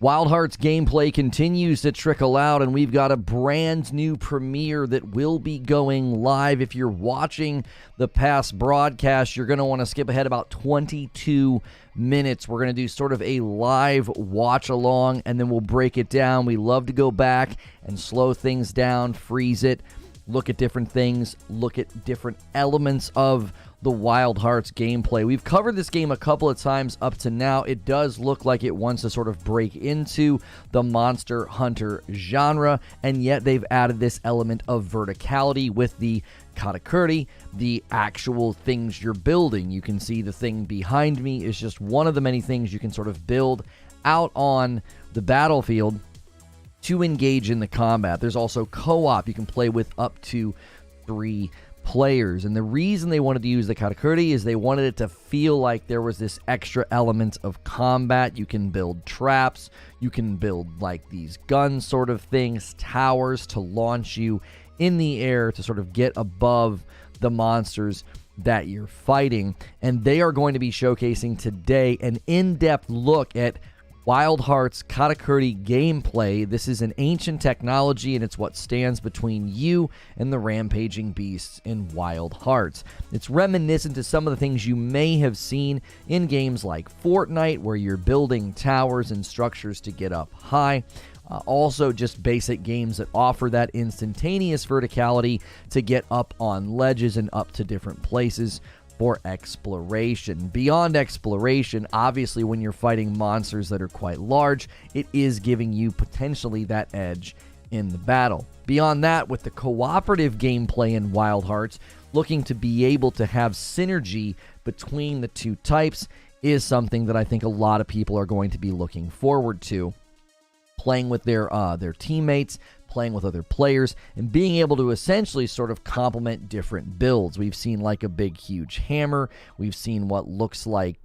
Wild Hearts gameplay continues to trickle out, and we've got a brand new premiere that will be going live. If you're watching the past broadcast, you're going to want to skip ahead about 22 minutes. We're going to do sort of a live watch along, and then we'll break it down. We love to go back and slow things down, freeze it, look at different things, look at different elements of the Wild Hearts gameplay. We've covered this game a couple of times up to now. It does look like it wants to sort of break into the Monster Hunter genre, and yet they've added this element of verticality with the Karakuri, the actual things you're building. You can see the thing behind me is just one of the many things you can sort of build out on the battlefield to engage in the combat. There's also co-op. You can play with up to 3 players, and the reason they wanted to use the Karakuri is they wanted it to feel like there was this extra element of combat. You can build traps, you can build like these gun sort of things, towers to launch you in the air to sort of get above the monsters that you're fighting. And they are going to be showcasing today an in-depth look at Wild Hearts Karakuri gameplay. This is an ancient technology, and it's what stands between you and the rampaging beasts in Wild Hearts. It's reminiscent to some of the things you may have seen in games like Fortnite, where you're building towers and structures to get up high. Also, just basic games that offer that instantaneous verticality to get up on ledges and up to different places for exploration. Beyond exploration, obviously when you're fighting monsters that are quite large, it is giving you potentially that edge in the battle. Beyond that, with the cooperative gameplay in Wild Hearts, looking to be able to have synergy between the two types is something that I think a lot of people are going to be looking forward to. Playing with their teammates, playing with other players, and being able to essentially sort of complement different builds. We've seen like a big, huge hammer. We've seen what looks like,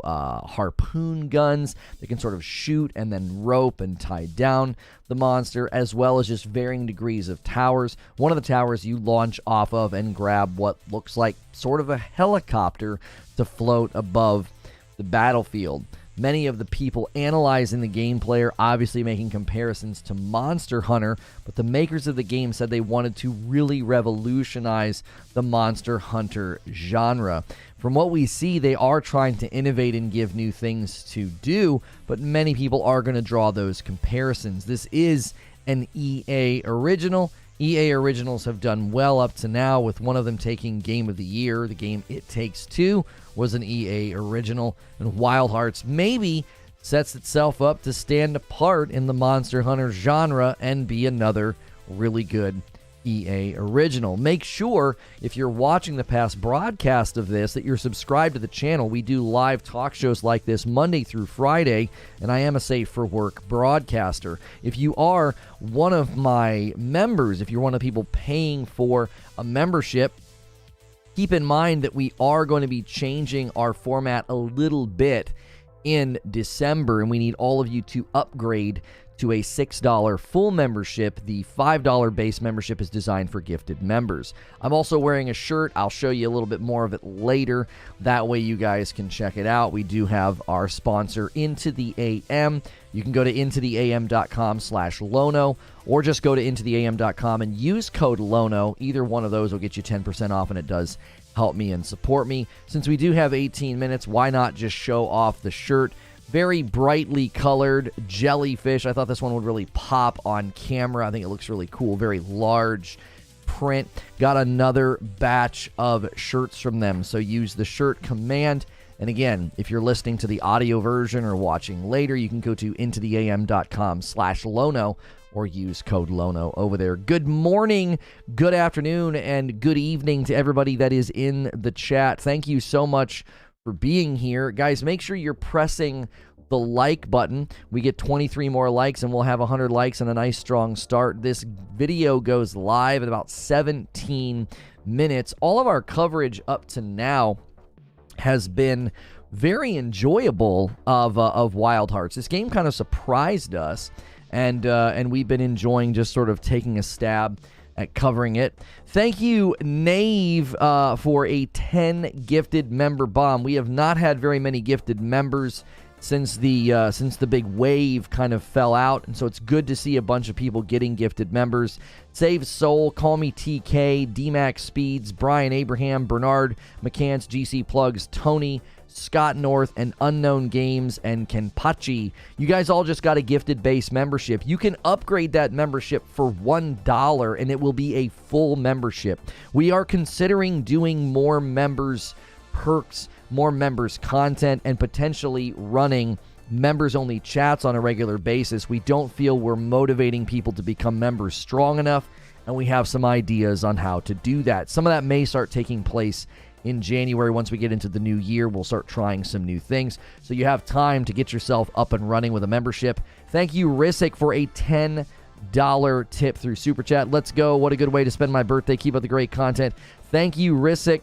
harpoon guns that can sort of shoot and then rope and tie down the monster, as well as just varying degrees of towers. One of the towers you launch off of and grab what looks like sort of a helicopter to float above the battlefield. Many of the people analyzing the gameplay are obviously making comparisons to Monster Hunter, but the makers of the game said they wanted to really revolutionize the Monster Hunter genre. From what we see, they are trying to innovate and give new things to do, but many people are going to draw those comparisons. This is an EA original. EAoriginals have done well up to now, with one of them taking Game of the Year. The game It Takes Two was an EA original, and Wild Hearts maybe sets itself up to stand apart in the Monster Hunter genre and be another really good EA original. Make sure, if you're watching the past broadcast of this, that you're subscribed to the channel. We do live talk shows like this Monday through Friday, and I am a Safe for Work broadcaster. If you are one of my members, if you're one of the people paying for a membership, keep in mind that we are going to be changing our format a little bit in December, and we need all of you to upgrade to a $6 full membership. The $5 base membership is designed for gifted members. I'm also wearing a shirt. I'll show you a little bit more of it later. That way you guys can check it out. We do have our sponsor, Into the AM. You can go to intotheam.com/Lono, or just go to intotheam.com and use code Lono. Either one of those will get you 10% off, and it does help me and support me. Since we do have 18 minutes, why not just show off the shirt? Very brightly colored jellyfish. I thought this one would really pop on camera. I think it looks really cool. Very large print. Got another batch of shirts from them, so use the shirt command. And again, if you're listening to the audio version or watching later, you can go to intotheam.com/Lono or use code Lono over there. Good morning, good afternoon, and good evening to everybody that is in the chat. Thank you so much for being here. Guys, make sure you're pressing the like button. We get 23 more likes and we'll have 100 likes and a nice strong start. This video goes live in about 17 minutes. All of our coverage up to now has been very enjoyable of Wild Hearts. This game kind of surprised us, and we've been enjoying just sort of taking a stab at covering it. Thank you, Nave, for a 10 gifted member bomb. We have not had very many gifted members since the big wave kind of fell out, and so it's good to see a bunch of people getting gifted members. Save Soul, Call Me TK, DMAX Speeds, Brian Abraham, Bernard McCants, GC Plugs, Tony, Scott North, and Unknown Games, and Kenpachi. You guys all just got a gifted base membership. You can upgrade that membership for $1, and it will be a full membership. We are considering doing more members perks, more members content, and potentially running members-only chats on a regular basis. We don't feel we're motivating people to become members strong enough, and we have some ideas on how to do that. Some of that may start taking place in January. Once we get into the new year, we'll start trying some new things. So you have time to get yourself up and running with a membership. Thank you, Risic, for a $10 tip through Super Chat. Let's go. What a good way to spend my birthday. Keep up the great content. Thank you, Risic.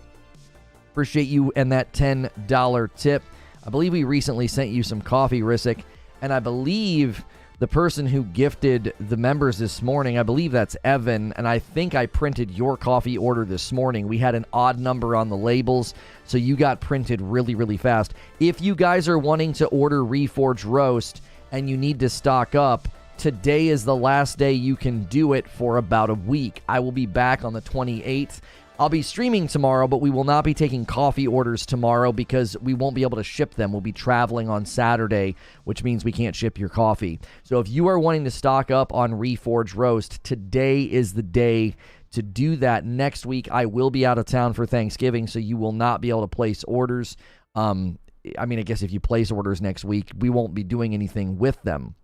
Appreciate you and that $10 tip. I believe we recently sent you some coffee, Risic, and I believe the person who gifted the members this morning, I believe that's Evan, and I think I printed your coffee order this morning. We had an odd number on the labels, so you got printed really, really fast. If you guys are wanting to order Reforge Roast and you need to stock up, today is the last day you can do it for about a week. I will be back on the 28th. I'll be streaming tomorrow, but we will not be taking coffee orders tomorrow because we won't be able to ship them. We'll be traveling on Saturday, which means we can't ship your coffee. So if you are wanting to stock up on Reforge Roast, today is the day to do that. Next week, I will be out of town for Thanksgiving, so you will not be able to place orders. I guess if you place orders next week, we won't be doing anything with them.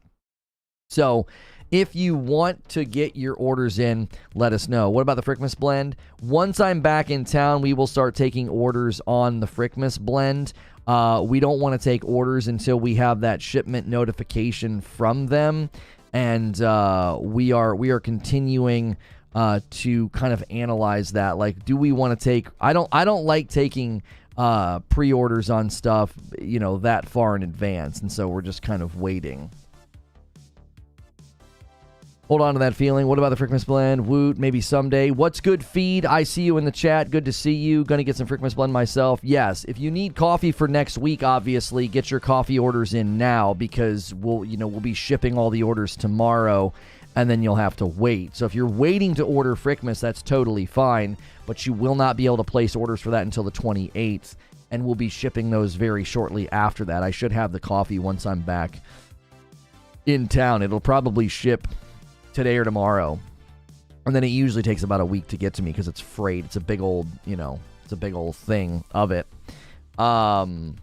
So if you want to get your orders in, let us know. What about the Frickmas blend? Once I'm back in town, we will start taking orders on the Frickmas blend. We don't want to take orders until we have that shipment notification from them, and we are continuing to kind of analyze that. Like, do we want to take? I don't like taking pre-orders on stuff, that far in advance, and so we're just kind of waiting. Hold on to that feeling. What about the Frickmas blend? Woot, maybe someday. What's good, Feed? I see you in the chat. Good to see you. Gonna get some Frickmas blend myself. Yes, if you need coffee for next week, obviously, get your coffee orders in now because we'll be shipping all the orders tomorrow, and then you'll have to wait. So if you're waiting to order Frickmas, that's totally fine, but you will not be able to place orders for that until the 28th, and we'll be shipping those very shortly after that. I should have the coffee once I'm back in town. It'll probably ship today or tomorrow, and then it usually takes about a week to get to me because it's freight. It's a big old, it's a big old thing of it. Warzone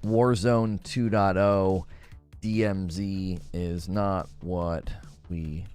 2.0 DMZ is not what we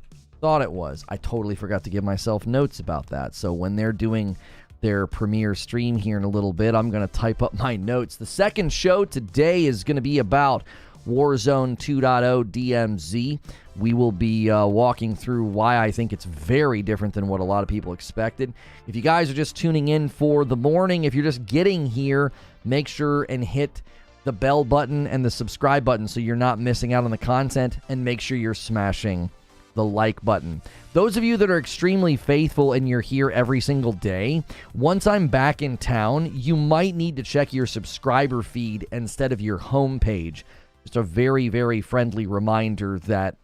thought it was. I totally forgot to give myself notes about that. So when they're doing their premiere stream here in a little bit, I'm going to type up my notes. The second show today is going to be about Warzone 2.0 DMZ. We will be walking through why I think it's very different than what a lot of people expected. If you guys are just tuning in for the morning, if you're just getting here, make sure and hit the bell button and the subscribe button so you're not missing out on the content, and make sure you're smashing the like button. Those of you that are extremely faithful and you're here every single day, once I'm back in town, you might need to check your subscriber feed instead of your homepage. Just a very, very friendly reminder that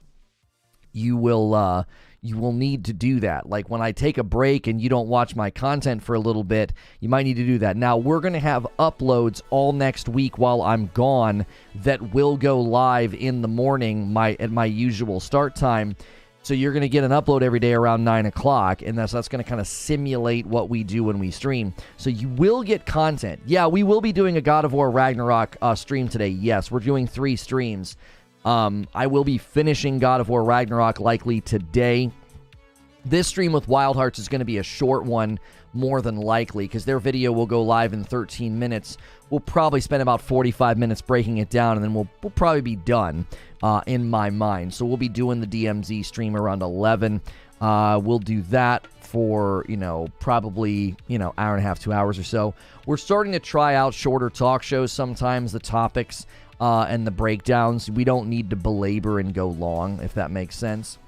you will need to do that. Like when I take a break and you don't watch my content for a little bit, you might need to do that. Now, we're going to have uploads all next week while I'm gone that will go live in the morning at my usual start time. So you're going to get an upload every day around 9 o'clock, and that's going to kind of simulate what we do when we stream. So you will get content. Yeah, we will be doing a God of War Ragnarok stream today. Yes, we're doing 3 streams. I will be finishing God of War Ragnarok likely today. This stream with Wild Hearts is going to be a short one, more than likely, because their video will go live in 13 minutes. We'll probably spend about 45 minutes breaking it down, and then we'll probably be done in my mind. So we'll be doing the DMZ stream around 11. We'll do that for, probably, hour and a half, 2 hours or so. We're starting to try out shorter talk shows sometimes, the topics and the breakdowns. We don't need to belabor and go long, if that makes sense.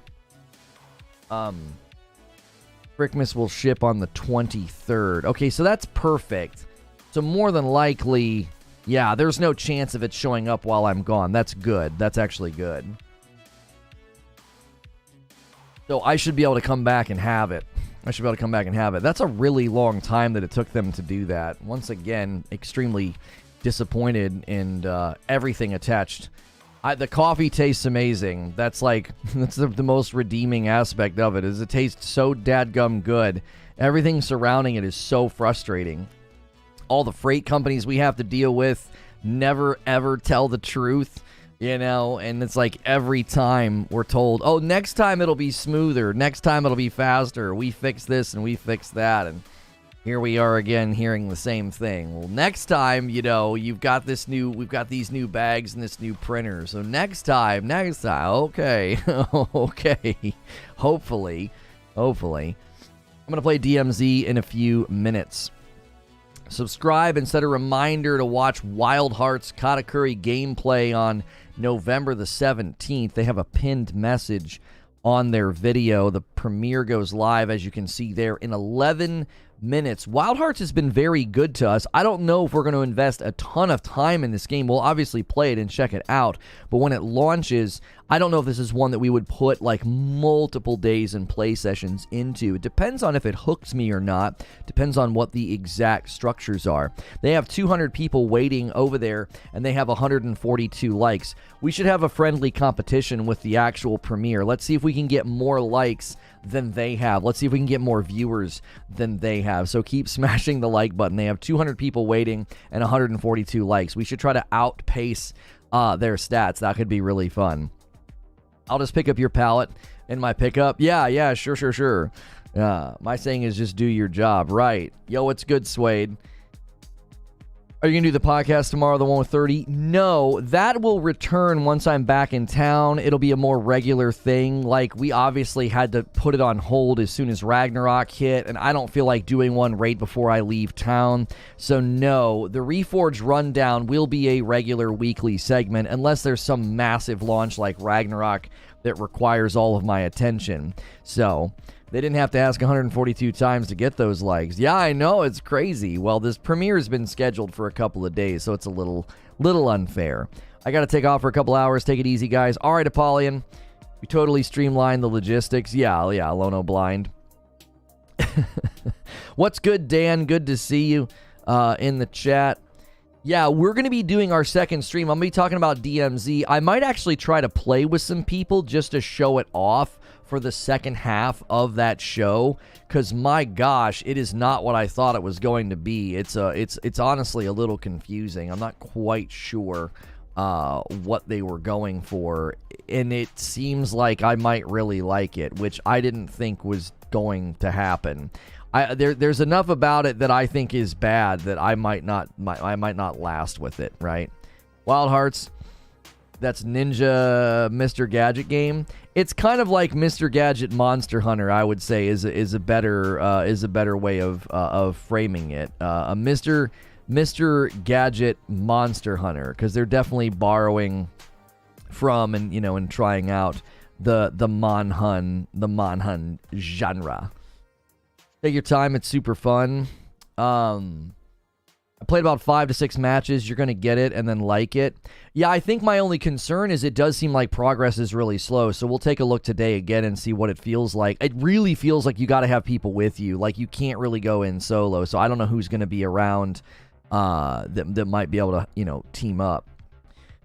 Frickmas will ship on the 23rd. Okay, so that's perfect. So more than likely, Yeah, there's no chance of it showing up while I'm gone. That's good. That's actually good. So I should be able to come back and have it. That's a really long time that it took them to do that. Once again, extremely disappointed in everything attached. The coffee tastes amazing. That's the most redeeming aspect of it, is it tastes so dadgum good. Everything surrounding it is so frustrating. All the freight companies we have to deal with never ever tell the truth, and it's like every time we're told, oh, next time it'll be smoother, next time it'll be faster, we fix this and we fix that, and here we are again hearing the same thing. Well, next time, we've got these new bags and this new printer, so next time, okay. Okay, hopefully I'm gonna play DMZ in a few minutes. Subscribe and set a reminder to watch Wild Hearts Karakuri gameplay on November the 17th. They have a pinned message on their video. The premiere goes live, as you can see there, in 11 minutes. Wild Hearts has been very good to us. I don't know if we're going to invest a ton of time in this game. We'll obviously play it and check it out, but when it launches, I don't know if this is one that we would put like multiple days and play sessions into. It depends on if it hooks me or not. Depends on what the exact structures are. They have 200 people waiting over there, and they have 142 likes. We should have a friendly competition with the actual premiere. Let's see if we can get more likes than they have. Let's see if we can get more viewers than they have. So keep smashing the like button. They have 200 people waiting and 142 likes. We should try to outpace their stats. That could be really fun. I'll just pick up your pallet in my pickup. Yeah, sure. My saying is just do your job. Right. Yo, what's good, Suede? Are you going to do the podcast tomorrow, the one with 30? No, that will return once I'm back in town. It'll be a more regular thing. Like, we obviously had to put it on hold as soon as Ragnarok hit, and I don't feel like doing one right before I leave town. So no, the Reforge Rundown will be a regular weekly segment, unless there's some massive launch like Ragnarok that requires all of my attention. So they didn't have to ask 142 times to get those likes. Yeah, I know, it's crazy. Well, this premiere has been scheduled for a couple of days, so it's a little unfair. I got to take off for a couple hours. Take it easy, guys. All right, Apollyon. We totally streamlined the logistics. Yeah, Lono blind. What's good, Dan? Good to see you in the chat. Yeah, we're going to be doing our second stream. I'm going to be talking about DMZ. I might actually try to play with some people just to show it off for the second half of that show, because my gosh, it is not what I thought it was going to be. It's honestly a little confusing. I'm not quite sure what they were going for, and it seems like I might really like it, which I didn't think was going to happen. There's enough about it that I think is bad that I might not last with it, right? Wild Hearts, that's Ninja Mr. Gadget game. It's kind of like Mr. Gadget Monster Hunter, I would say, is a better way of framing it. A Mr. Gadget Monster Hunter, because they're definitely borrowing from and trying out the Monhun genre. Take your time, it's super fun. I played about 5 to 6 matches. You're going to get it and then like it. Yeah, I think my only concern is it does seem like progress is really slow, so we'll take a look today again and see what it feels like. It really feels like you got to have people with you. Like, you can't really go in solo, so I don't know who's going to be around that might be able to, team up.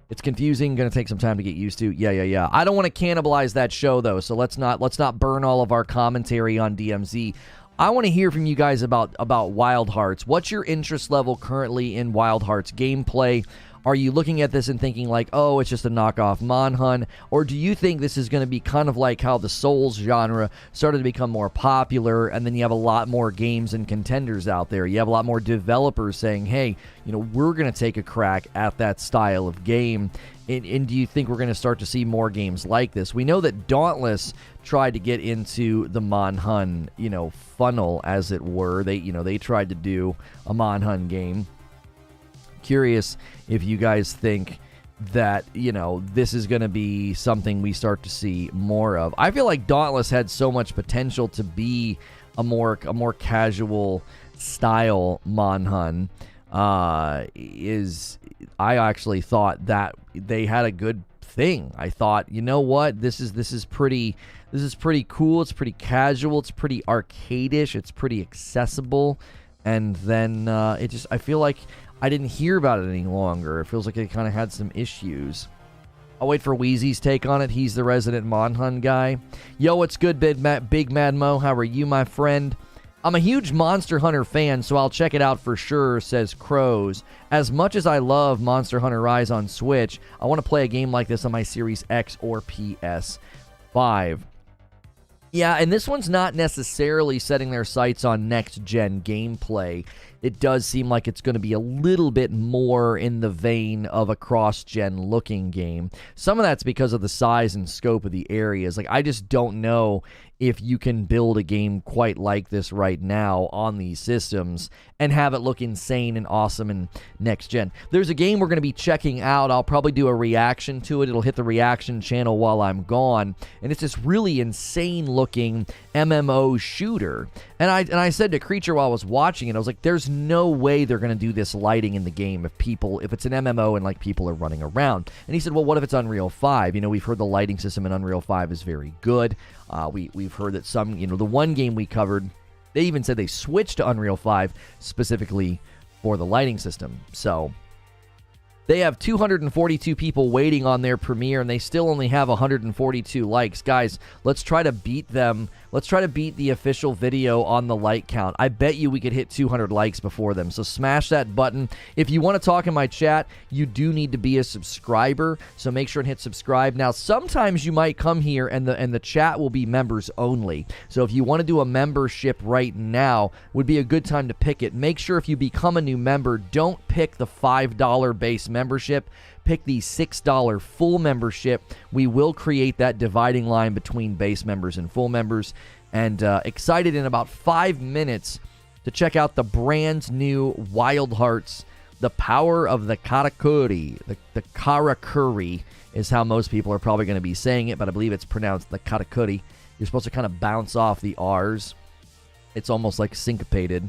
It's confusing, going to take some time to get used to. Yeah. I don't want to cannibalize that show, though, so let's not burn all of our commentary on DMZ. I want to hear from you guys about Wild Hearts. What's your interest level currently in Wild Hearts gameplay? Are you looking at this and thinking like, oh, it's just a knockoff Monhun? Or do you think this is going to be kind of like how the Souls genre started to become more popular, and then you have a lot more games and contenders out there? You have a lot more developers saying, hey, we're going to take a crack at that style of game. And do you think we're going to start to see more games like this? We know that Dauntless tried to get into the Monhun, funnel, as it were. They tried to do a Monhun game. Curious if you guys think that, this is going to be something we start to see more of. I feel like Dauntless had so much potential to be a more casual style Monhun. I actually thought that they had a good thing. I thought, you know what, this is pretty cool. It's pretty casual. It's pretty arcade-ish. It's pretty accessible. And then I feel like I didn't hear about it any longer. It feels like it kind of had some issues. I'll wait for Wheezy's take on it. He's the resident Monhun guy. Yo, what's good, Big Mad Mo? How are you, my friend? I'm a huge Monster Hunter fan, so I'll check it out for sure, says Crows. As much as I love Monster Hunter Rise on Switch, I want to play a game like this on my Series X or PS5. Yeah, and this one's not necessarily setting their sights on next-gen gameplay. It does seem like it's going to be a little bit more in the vein of a cross-gen looking game. Some of that's because of the size and scope of the areas. Like, I just don't know if you can build a game quite like this right now on these systems and have it look insane and awesome in next gen. There's a game we're going to be checking out. I'll probably do a reaction to it. It'll hit the reaction channel while I'm gone. And it's this really insane looking MMO shooter. And I said to Creature while I was watching it, I was like, there's no way they're going to do this lighting in the game if it's an MMO and like people are running around. And he said, well, what if it's Unreal 5? You know, we've heard the lighting system in Unreal 5 is very good. We've heard that some, the one game we covered, they even said they switched to Unreal 5 specifically for the lighting system. So they have 242 people waiting on their premiere, and they still only have 142 likes. Guys, let's try to beat them. Let's try to beat the official video on the like count. I bet you we could hit 200 likes before them. So smash that button. If you want to talk in my chat, you do need to be a subscriber. So make sure and hit subscribe. Now, sometimes you might come here and the chat will be members only. So if you want to do a membership right now, would be a good time to pick it. Make sure if you become a new member, don't pick the $5 base membership. Pick the $6 full membership. We will create that dividing line between base members and full members. And excited in about 5 minutes to check out the brand new Wild Hearts, the Power of the Karakuri. The Karakuri is how most people are probably going to be saying it, but I believe it's pronounced the Karakuri. You're supposed to kind of bounce off the R's. It's almost like syncopated.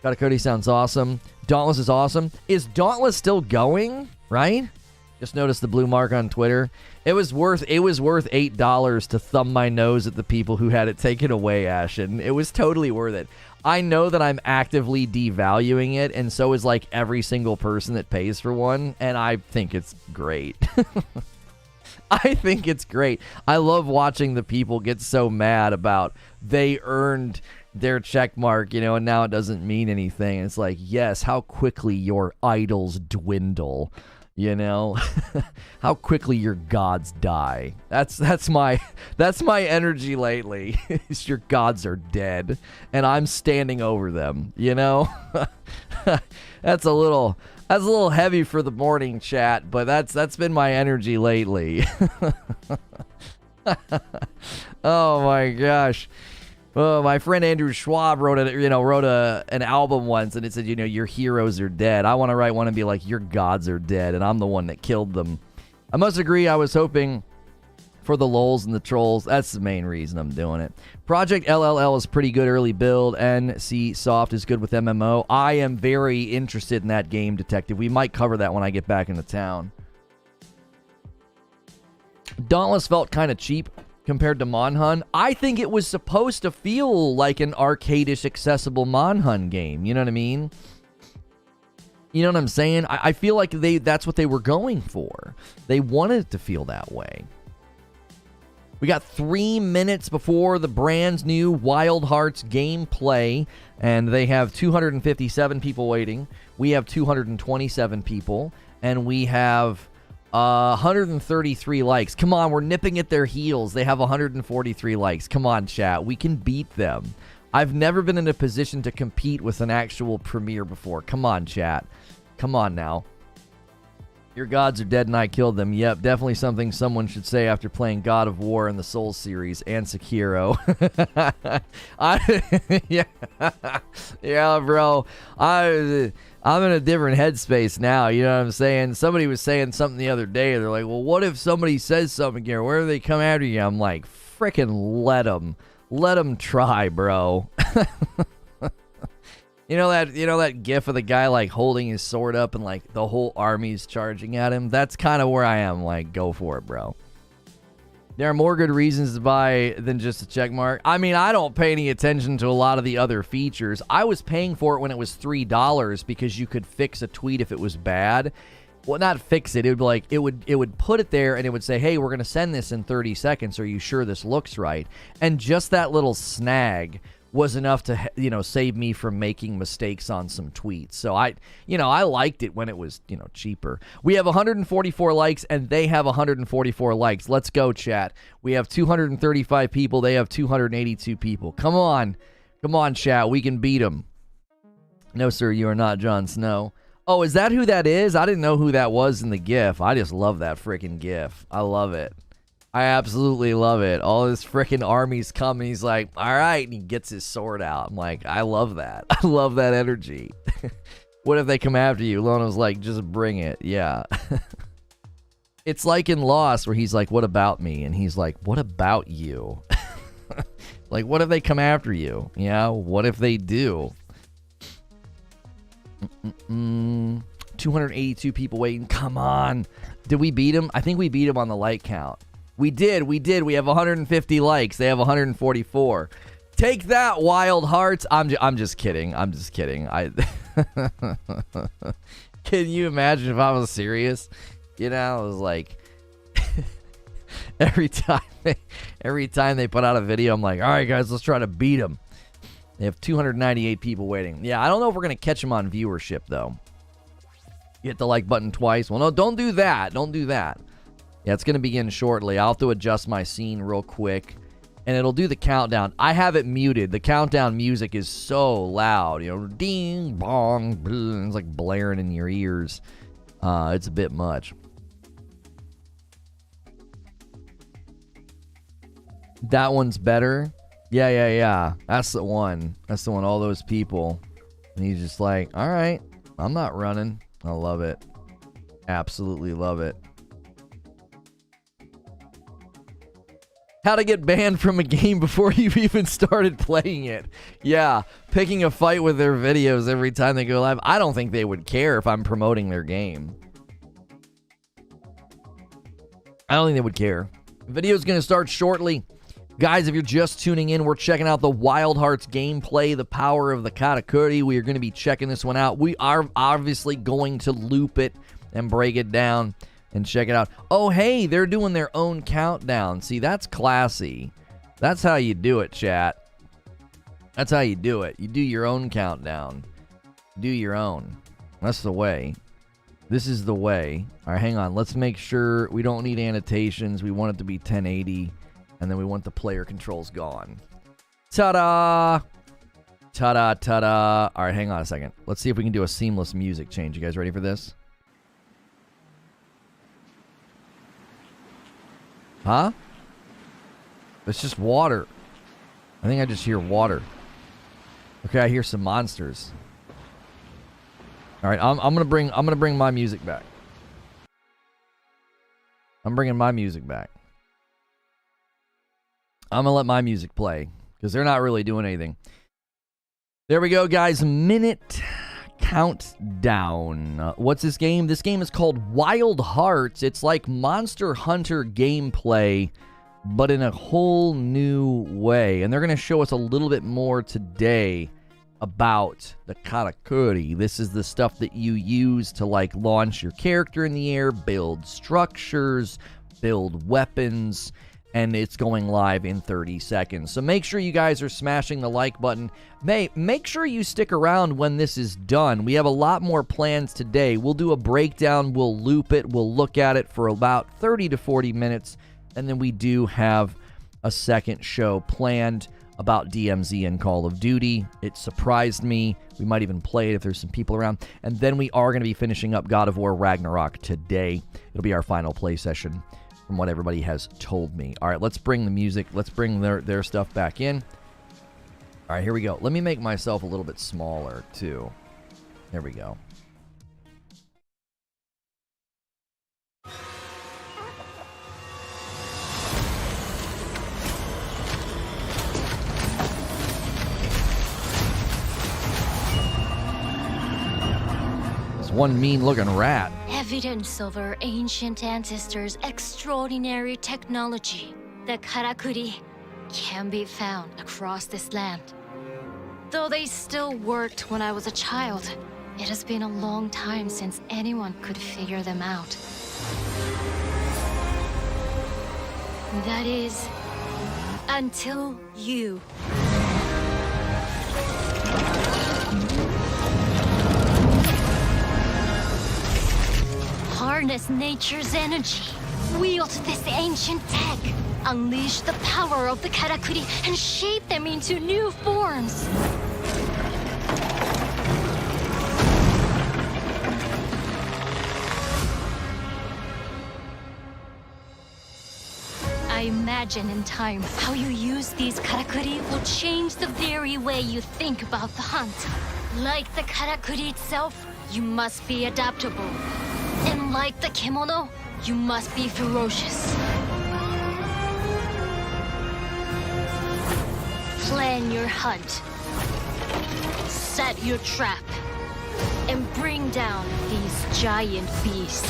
Karakuri sounds awesome. Dauntless is awesome. Is Dauntless still going? Right? Just noticed the blue mark on Twitter. It was worth $8 to thumb my nose at the people who had it taken away, Ashen. It was totally worth it. I know that I'm actively devaluing it, and so is like every single person that pays for one, and I think it's great. I think it's great. I love watching the people get so mad about they earned their check mark, and now it doesn't mean anything. It's like, yes, how quickly your idols dwindle, how quickly your gods die. That's my energy lately. Is your gods are dead and I'm standing over them, That's a little heavy for the morning chat, but that's been my energy lately. Oh my gosh. My friend Andrew Schwab wrote an album once, and it said, your heroes are dead. I want to write one and be like, your gods are dead, and I'm the one that killed them. I must agree, I was hoping for the lulz and the trolls. That's the main reason I'm doing it. Project LLL is pretty good early build. NC Soft is good with MMO. I am very interested in that game, Detective. We might cover that when I get back into town. Dauntless felt kind of cheap compared to Monhun. I think it was supposed to feel like an arcade-ish accessible Monhun game. You know what I mean? You know what I'm saying? I feel like that's what they were going for. They wanted it to feel that way. We got 3 minutes before the brand new Wild Hearts gameplay, and they have 257 people waiting. We have 227 people, and we have 133 likes. Come on, we're nipping at their heels. They have 143 likes. Come on, chat. We can beat them. I've never been in a position to compete with an actual premiere before. Come on, chat. Come on now. Your gods are dead and I killed them. Yep, definitely something someone should say after playing God of War in the Souls series and Sekiro. Yeah, bro. I'm in a different headspace now, you know what I'm saying? Somebody was saying something the other day. They're like, well, what if somebody says something here? Where do they come after you? I'm like, frickin' let them. Let them try, bro. You know that gif of the guy like holding his sword up and like the whole army's charging at him? That's kind of where I am. Like, go for it, bro. There are more good reasons to buy than just a check mark. I mean, I don't pay any attention to a lot of the other features. I was paying for it when it was $3 because you could fix a tweet if it was bad. Well, not fix it. It would be like it would put it there and it would say, "Hey, we're going to send this in 30 seconds. Are you sure this looks right?" And just that little snag was enough to, save me from making mistakes on some tweets. So I liked it when it was, cheaper. We have 144 likes and they have 144 likes. Let's go, chat. We have 235 people. They have 282 people. Come on, chat. We can beat them. No, sir, you are not Jon Snow. Oh, is that who that is? I didn't know who that was in the GIF. I just love that freaking GIF. I love it. I absolutely love it. All this freaking armies come and he's like, all right, and he gets his sword out. I'm like, I love that. I love that energy. What if they come after you? Lono's like, just bring it. Yeah. It's like in Lost where he's like, what about me? And he's like, what about you? Like, what if they come after you? Yeah, what if they do? 282 people waiting. Come on. Did we beat him? I think we beat him on the like count. We did. We have 150 likes. They have 144. Take that, Wild Hearts. I'm just kidding. I'm just kidding. Can you imagine if I was serious? It was like every time they put out a video, I'm like, all right, guys, let's try to beat them. They have 298 people waiting. Yeah, I don't know if we're gonna catch them on viewership though. You hit the like button twice. Well, no, don't do that. Don't do that. Yeah, it's going to begin shortly. I'll have to adjust my scene real quick, and it'll do the countdown. I have it muted. The countdown music is so loud. Ding, bong, blah, it's like blaring in your ears. It's a bit much. That one's better. Yeah. That's the one. That's the one. All those people. And he's just like, all right, I'm not running. I love it. Absolutely love it. How to get banned from a game before you've even started playing it. Yeah, picking a fight with their videos every time they go live. I don't think they would care if I'm promoting their game. I don't think they would care. The video's going to start shortly. Guys, if you're just tuning in, we're checking out the Wild Hearts gameplay, the Power of the Karakuri. We are going to be checking this one out. We are obviously going to loop it and break it down and check it out. Oh, hey, they're doing their own countdown. See, that's classy. That's how you do it, chat. That's how you do it. You do your own countdown. Do your own. That's the way. This is the way. All right, hang on. Let's make sure we don't need annotations. We want it to be 1080, and then we want the player controls gone. Ta-da! Ta-da, ta-da. All right, hang on a second. Let's see if we can do a seamless music change. You guys ready for this? Huh? It's just water. I think I just hear water. Okay, I hear some monsters. All right, I'm gonna bring my music back. I'm bringing my music back. I'm gonna let my music play because they're not really doing anything. There we go, guys. Minute countdown. What's this game? This game is called Wild Hearts. It's like Monster Hunter gameplay, but in a whole new way. And they're going to show us a little bit more today about the Karakuri. This is the stuff that you use to like launch your character in the air, build structures, build weapons, and it's going live in 30 seconds. So make sure you guys are smashing the like button. Make sure you stick around when this is done. We have a lot more plans today. We'll do a breakdown. We'll loop it. We'll look at it for about 30 to 40 minutes. And then we do have a second show planned about DMZ and Call of Duty. It surprised me. We might even play it if there's some people around. And then we are going to be finishing up God of War Ragnarok today. It'll be our final play session, from what everybody has told me. All right, let's bring the music. Let's bring their stuff back in. All right, here we go. Let me make myself a little bit smaller, too. There we go. one mean-looking rat. Evidence of our ancient ancestors' extraordinary technology, the Karakuri, can be found across this land. Though they still worked when I was a child, it has been a long time since anyone could figure them out. That is, until you. Harness nature's energy, wield this ancient tech, unleash the power of the Karakuri, and shape them into new forms. I imagine in time how you use these Karakuri will change the very way you think about the hunt. Like the Karakuri itself, you must be adaptable. And like the kimono, you must be ferocious. Plan your hunt, set your trap, and bring down these giant beasts.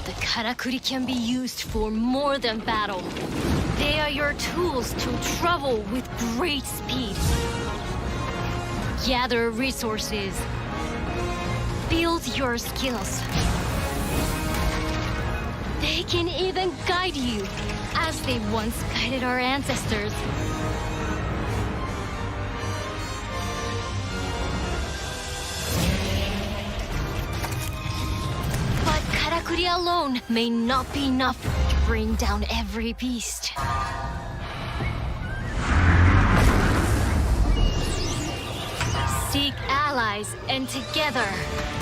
The Karakuri can be used for more than battle. They are your tools to travel with great speed. Gather resources. Build your skills. They can even guide you, as they once guided our ancestors. But Karakuri alone may not be enough to bring down every beast. Seek allies and together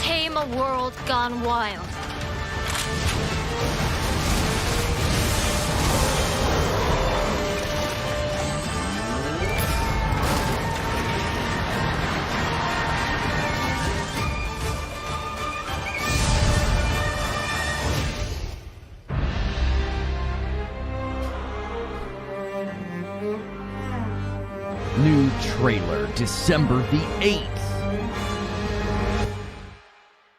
tame a world gone wild. New trailer, December the 8th.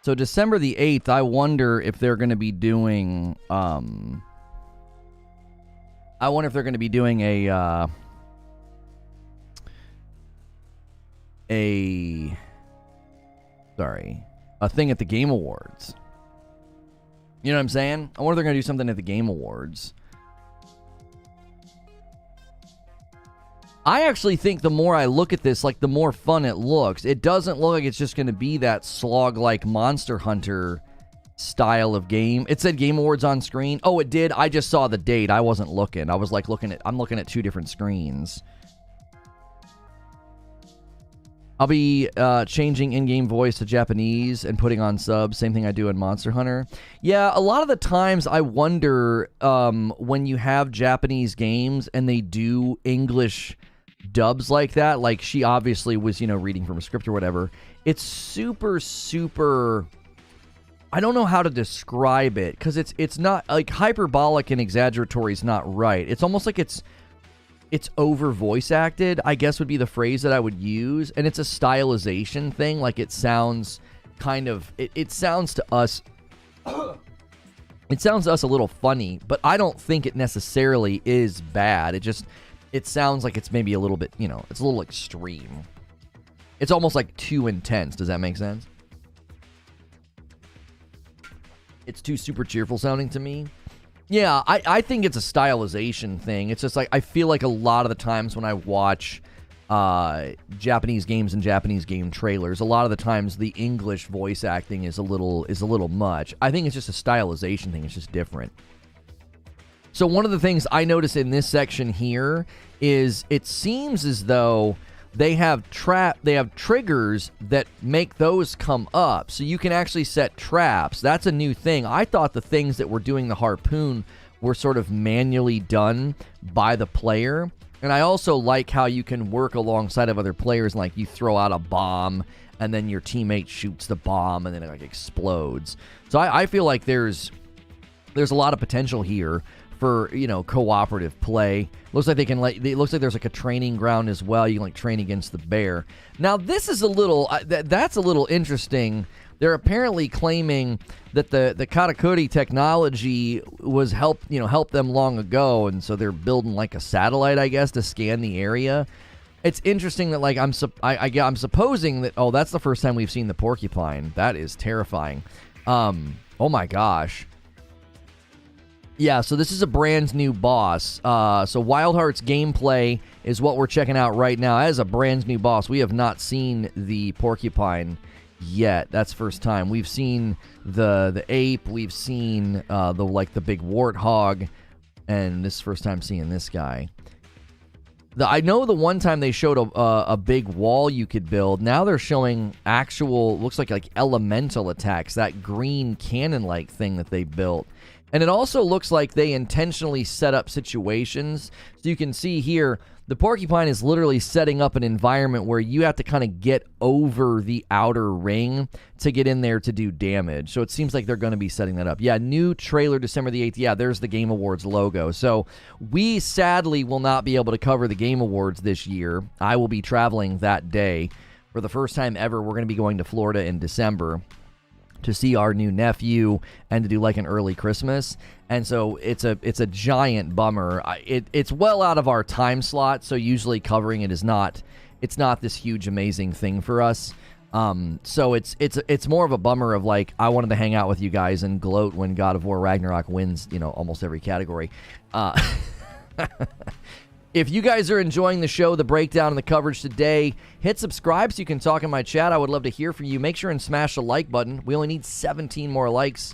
So December the 8th, I wonder if they're going to be doing, I wonder if they're going to be doing a thing at the Game Awards. You know what I'm saying? I wonder if they're going to do something at the Game Awards. I actually think the more I look at this, like, the more fun it looks. It doesn't look like it's just going to be that slog-like Monster Hunter style of game. It said Game Awards on screen. Oh, it did? I just saw the date. I wasn't looking. I was, like, I'm looking at two different screens. I'll be changing in-game voice to Japanese and putting on subs. Same thing I do in Monster Hunter. Yeah, a lot of the times I wonder when you have Japanese games and they do English dubs like that, like she obviously was, reading from a script or whatever. It's super, super... I don't know how to describe it, because it's not, like, hyperbolic and exaggeratory is not right. It's almost like it's over voice acted, I guess would be the phrase that I would use. And it's a stylization thing. Like, it sounds kind of, it sounds to us, it sounds to us a little funny, but I don't think it necessarily is bad. It sounds like it's maybe a little bit, it's a little extreme. It's almost like too intense. Does that make sense? It's too super cheerful sounding to me. Yeah, I think it's a stylization thing. It's just like, I feel like a lot of the times when I watch Japanese games and Japanese game trailers, a lot of the times the English voice acting is a little much. I think it's just a stylization thing. It's just different. So one of the things I notice in this section here is it seems as though they have triggers that make those come up. So you can actually set traps. That's a new thing. I thought the things that were doing the harpoon were sort of manually done by the player. And I also like how you can work alongside of other players. Like, you throw out a bomb and then your teammate shoots the bomb and then it, like, explodes. So I feel like there's a lot of potential here for, you know, cooperative play. Looks like they can, like, it looks like there's like a training ground as well. You can like train against the bear. Now this is a little that's a little interesting. They're apparently claiming that the Karakuri technology was helped them long ago, and so they're building like a satellite, I guess, to scan the area. It's interesting that, like, I'm supposing that, oh, that's the first time we've seen the porcupine. That is terrifying. Oh my gosh. Yeah, so this is a brand new boss. So Wild Hearts gameplay is what we're checking out right now. As a brand new boss, we have not seen the porcupine yet. That's first time. We've seen the ape. We've seen the big warthog, and this is first time seeing this guy. I know the one time they showed a big wall you could build. Now they're showing actual, looks like elemental attacks, that green cannon-like thing that they built. And it also looks like they intentionally set up situations. So you can see here, the porcupine is literally setting up an environment where you have to kind of get over the outer ring to get in there to do damage. So it seems like they're going to be setting that up. Yeah, new trailer December the 8th. Yeah, there's the Game Awards logo. So we sadly will not be able to cover the Game Awards this year. I will be traveling that day. For the first time ever, we're going to be going to Florida in December to see our new nephew and to do like an early Christmas. And so it's a giant bummer. It's well out of our time slot, so usually covering it is not, it's not this huge amazing thing for us. So it's more of a bummer of like, I wanted to hang out with you guys and gloat when God of War Ragnarok wins, you know, almost every category. If you guys are enjoying the show, the breakdown, and the coverage today, hit subscribe so you can talk in my chat. I would love to hear from you. Make sure and smash the like button. We only need 17 more likes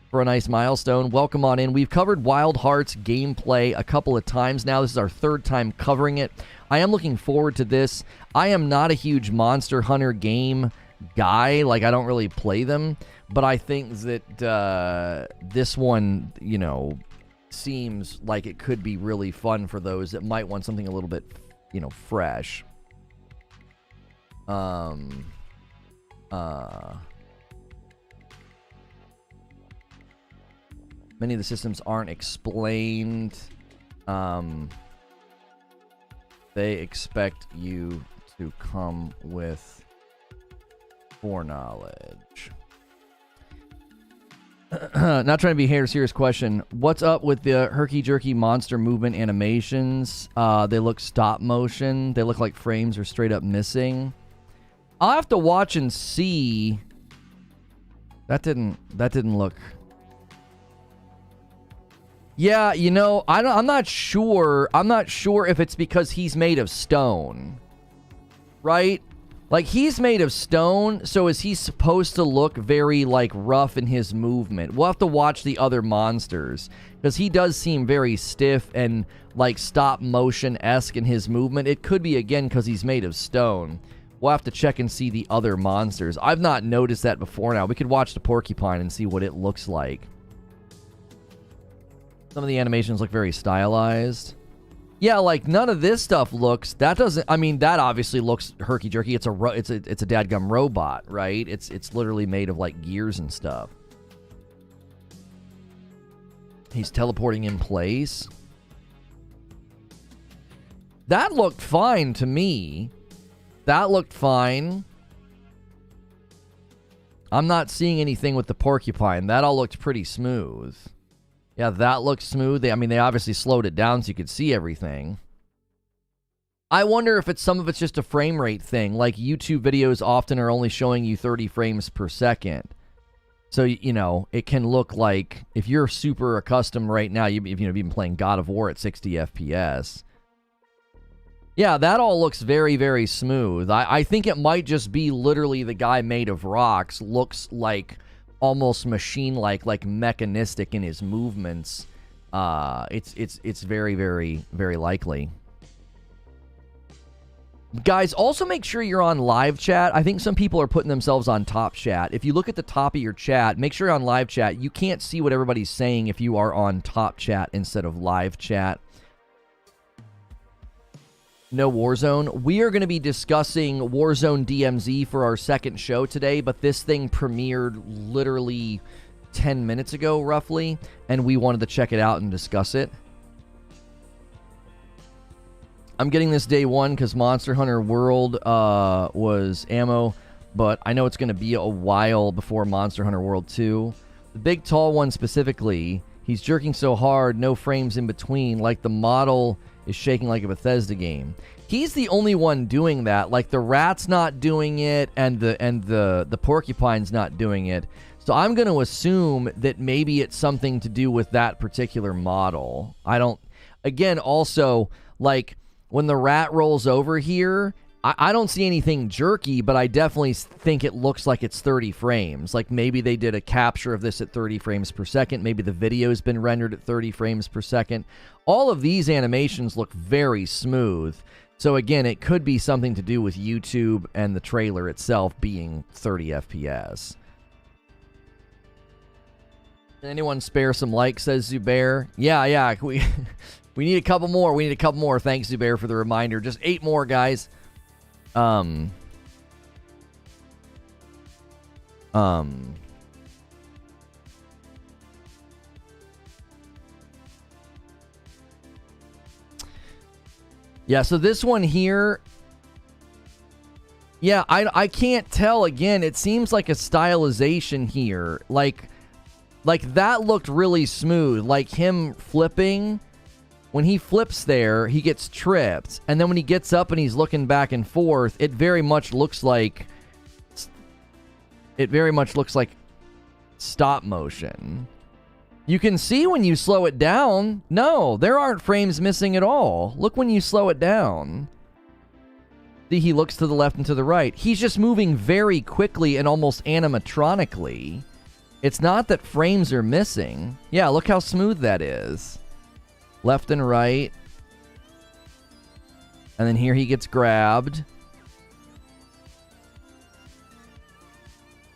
for a nice milestone. Welcome on in. We've covered Wild Hearts gameplay a couple of times now. This is our third time covering it. I am looking forward to this. I am not a huge Monster Hunter game guy. Like, I don't really play them. But I think that this one, you know, seems like it could be really fun for those that might want something a little bit, you know, fresh. Many of the systems aren't explained. They expect you to come with foreknowledge. Not trying to be here. Serious question. What's up with the herky-jerky monster movement animations? They look stop motion. They look like frames are straight up missing. I'll have to watch and see. That didn't look. Yeah, you know, I'm not sure. I'm not sure if it's because he's made of stone, right? Like, he's made of stone, so is he supposed to look very, like, rough in his movement? We'll have to watch the other monsters, because he does seem very stiff and, like, stop-motion-esque in his movement. It could be, again, because he's made of stone. We'll have to check and see the other monsters. I've not noticed that before now. We could watch the porcupine and see what it looks like. Some of the animations look very stylized. Yeah, like, none of this stuff looks, that doesn't, I mean, that obviously looks herky-jerky. It's a dadgum robot, right? It's literally made of, like, gears and stuff. He's teleporting in place. That looked fine to me. That looked fine. I'm not seeing anything with the porcupine. That all looked pretty smooth. Yeah, that looks smooth. They obviously slowed it down so you could see everything. I wonder if some of it's just a frame rate thing. Like, YouTube videos often are only showing you 30 frames per second. So, you know, it can look like, if you're super accustomed right now, you've been playing God of War at 60 FPS. Yeah, that all looks very, very smooth. I think it might just be literally the guy made of rocks looks like almost machine-like mechanistic in his movements. It's very, very, very likely. Guys, also make sure you're on live chat. I think some people are putting themselves on top chat. If you look at the top of your chat, make sure you're on live chat. You can't see what everybody's saying if you are on top chat instead of live chat. No Warzone. We are going to be discussing Warzone DMZ for our second show today, but this thing premiered literally 10 minutes ago, roughly, and we wanted to check it out and discuss it. I'm getting this day one because Monster Hunter World was ammo, but I know it's going to be a while before Monster Hunter World 2. The big tall one specifically, he's jerking so hard, no frames in between, like the model is shaking like a Bethesda game. He's the only one doing that. Like the rat's not doing it, and the porcupine's not doing it. So I'm going to assume that maybe it's something to do with that particular model. I don't. Again, also, like when the rat rolls over here, I don't see anything jerky, but I definitely think it looks like it's 30 frames. Like maybe they did a capture of this at 30 frames per second. Maybe the video's been rendered at 30 frames per second. All of these animations look very smooth. So again, it could be something to do with YouTube and the trailer itself being 30 FPS. Can anyone spare some likes, says Zubair? Yeah. We need a couple more. Thanks, Zubair, for the reminder. Just 8 more, guys. Yeah, so this one here, yeah, I can't tell. Again, it seems like a stylization here. Like that looked really smooth. Like him flipping, when he flips there, he gets tripped. And then when he gets up and he's looking back and forth, it very much looks like stop motion. You can see when you slow it down. No, there aren't frames missing at all. Look when you slow it down. See, he looks to the left and to the right. He's just moving very quickly and almost animatronically. It's not that frames are missing. Yeah, look how smooth that is. Left and right. And then here he gets grabbed.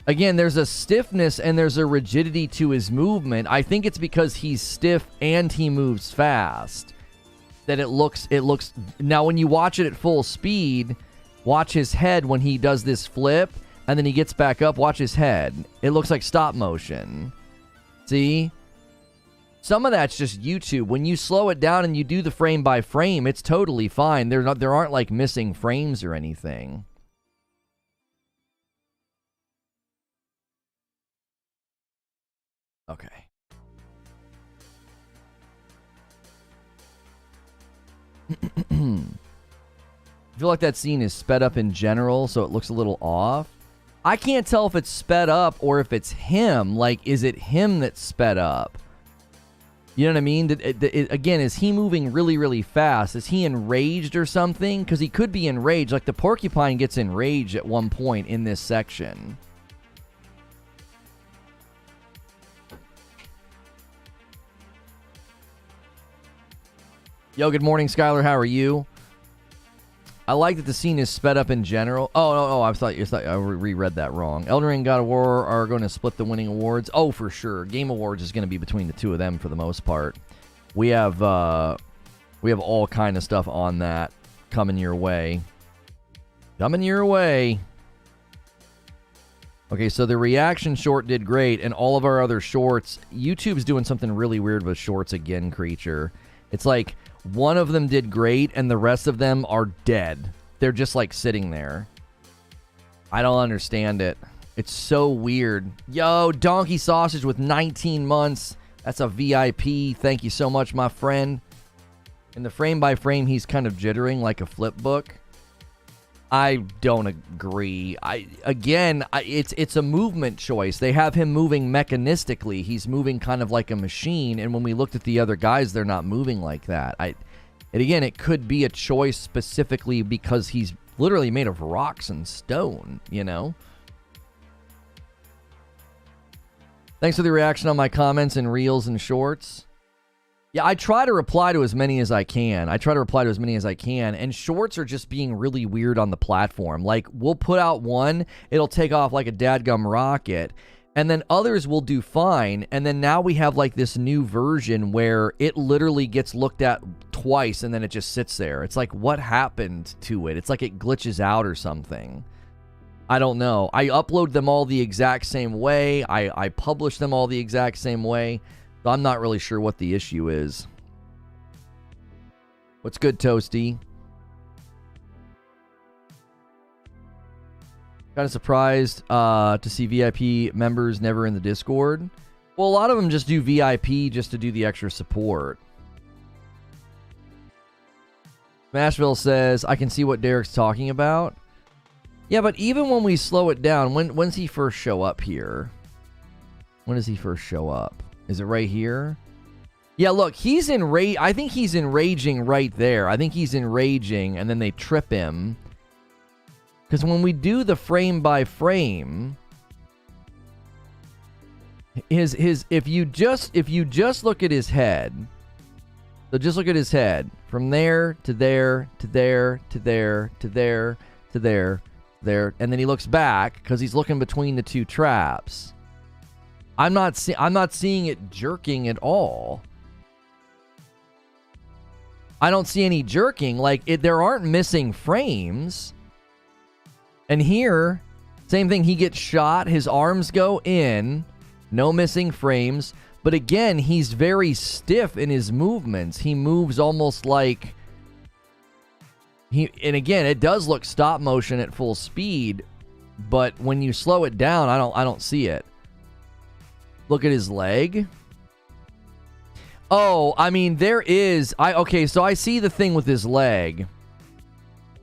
Again, there's a stiffness and there's a rigidity to his movement. I think it's because he's stiff and he moves fast that it looks. Now, when you watch it at full speed, watch his head when he does this flip and then he gets back up. Watch his head. It looks like stop motion. See? Some of that's just YouTube. When you slow it down and you do the frame by frame, it's totally fine. There aren't like missing frames or anything. Okay. I feel like that scene is sped up in general, so it looks a little off. I can't tell if it's sped up or if it's him. Like, is it him that's sped up? You know what I mean? Again, is he moving really, really fast? Is he enraged or something? Because he could be enraged. Like, the porcupine gets enraged at one point in this section. Yo, good morning, Skylar. How are you? I like that the scene is sped up in general. Oh, no, I thought I reread that wrong. Elden Ring and God of War are going to split the winning awards. Oh, for sure. Game Awards is going to be between the two of them for the most part. We have all kind of stuff on that coming your way. Coming your way. Okay, so the reaction short did great, and all of our other shorts, YouTube's doing something really weird with shorts again, Creature. It's like one of them did great and the rest of them are dead. They're just like sitting there. I don't understand it. It's so weird. Yo, Donkey Sausage with 19 months. That's a VIP. Thank you so much, my friend. In the frame by frame, he's kind of jittering like a flip book. I don't agree. It's a movement choice. They have him moving mechanistically. He's moving kind of like a machine. And when we looked at the other guys, they're not moving like that. It could be a choice specifically because he's literally made of rocks and stone, you know? Thanks for the reaction on my comments and reels and shorts. Yeah, I try to reply to as many as I can. And shorts are just being really weird on the platform. Like, we'll put out one, it'll take off like a dadgum rocket, and then others will do fine, and then now we have like this new version where it literally gets looked at twice and then it just sits there. It's like, what happened to it? It's like it glitches out or something. I don't know. I upload them all the exact same way. I publish them all the exact same way. So I'm not really sure what the issue is. What's good, Toasty? Kind of surprised to see VIP members never in the Discord. Well, a lot of them just do VIP just to do the extra support. Smashville says, I can see what Derek's talking about. Yeah, but even when we slow it down, when's he first show up here? When does he first show up? Is it right here? Yeah, look, he's I think he's enraging right there. I think he's enraging, and then they trip him. Because when we do the frame by frame, if you just look at his head, so just look at his head from there to there to there to there to there to there. There, and then he looks back because he's looking between the two traps. I'm not seeing it jerking at all. I don't see any jerking. Like there aren't missing frames. And here, same thing. He gets shot. His arms go in. No missing frames. But again, he's very stiff in his movements. He moves almost like. And again, it does look stop motion at full speed, but when you slow it down, I don't see it. Look at his leg. Oh, I mean, there is. Okay, so I see the thing with his leg.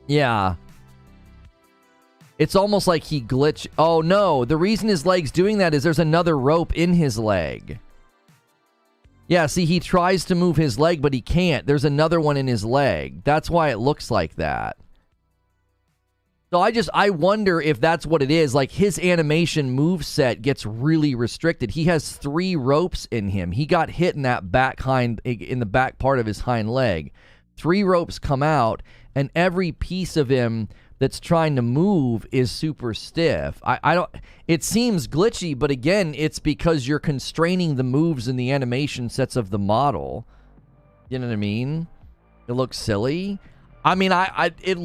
Yeah. It's almost like he glitched. Oh, no. The reason his leg's doing that is there's another rope in his leg. Yeah, see, he tries to move his leg, but he can't. There's another one in his leg. That's why it looks like that. So I wonder if that's what it is. Like, his animation moveset gets really restricted. He has 3 ropes in him. He got hit in that in the back part of his hind leg. 3 ropes come out, and every piece of him that's trying to move is super stiff. It seems glitchy, but again, it's because you're constraining the moves in the animation sets of the model. You know what I mean? It looks silly. I mean, it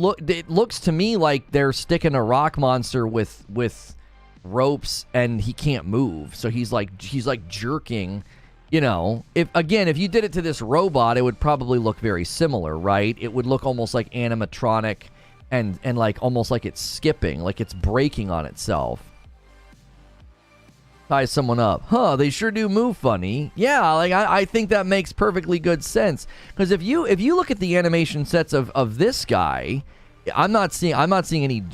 looks to me like they're sticking a rock monster with ropes and he can't move. So he's like jerking, you know. If you did it to this robot, it would probably look very similar, right? It would look almost like animatronic. And like almost like it's skipping, like it's breaking on itself. Ties someone up. Huh, they sure do move funny. Yeah, like I think that makes perfectly good sense. Because if you look at the animation sets of this guy, I'm not seeing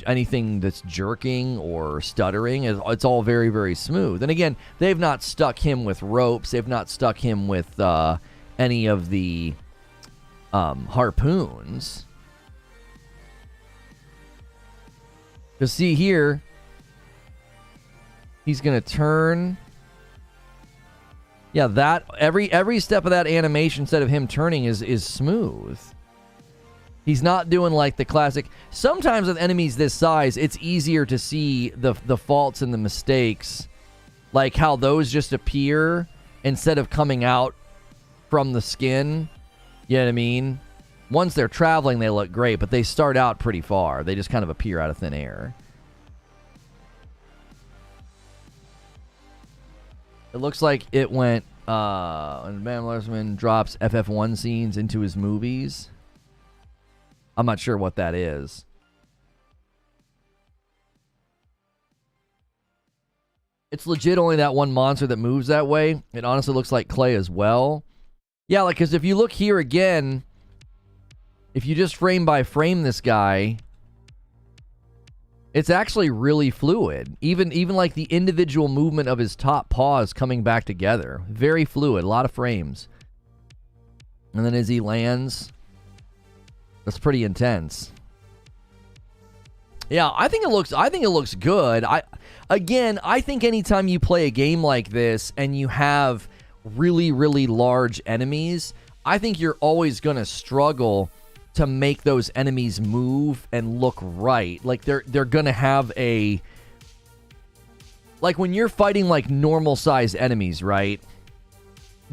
anything that's jerking or stuttering. It's all very, very smooth. And again, they've not stuck him with ropes. They've not stuck him with any of the harpoons. Because see here, he's going to turn. Yeah, that every step of that animation set of him turning is smooth. He's not doing like the classic. Sometimes with enemies this size, it's easier to see the faults and the mistakes, like how those just appear instead of coming out from the skin. You know what I mean? Once they're traveling, they look great, but they start out pretty far. They just kind of appear out of thin air. It looks like it went, when Van Larsman drops FF1 scenes into his movies. I'm not sure what that is. It's legit only that one monster that moves that way. It honestly looks like clay as well. Yeah, like, because if you look here again, if you just frame by frame this guy, it's actually really fluid. Even like the individual movement of his top paws coming back together. Very fluid. A lot of frames. And then as he lands, that's pretty intense. Yeah, I think it looks good. I think anytime you play a game like this and you have really, really large enemies, I think you're always going to struggle to make those enemies move and look right. Like they're gonna have a, like when you're fighting like normal size enemies, right?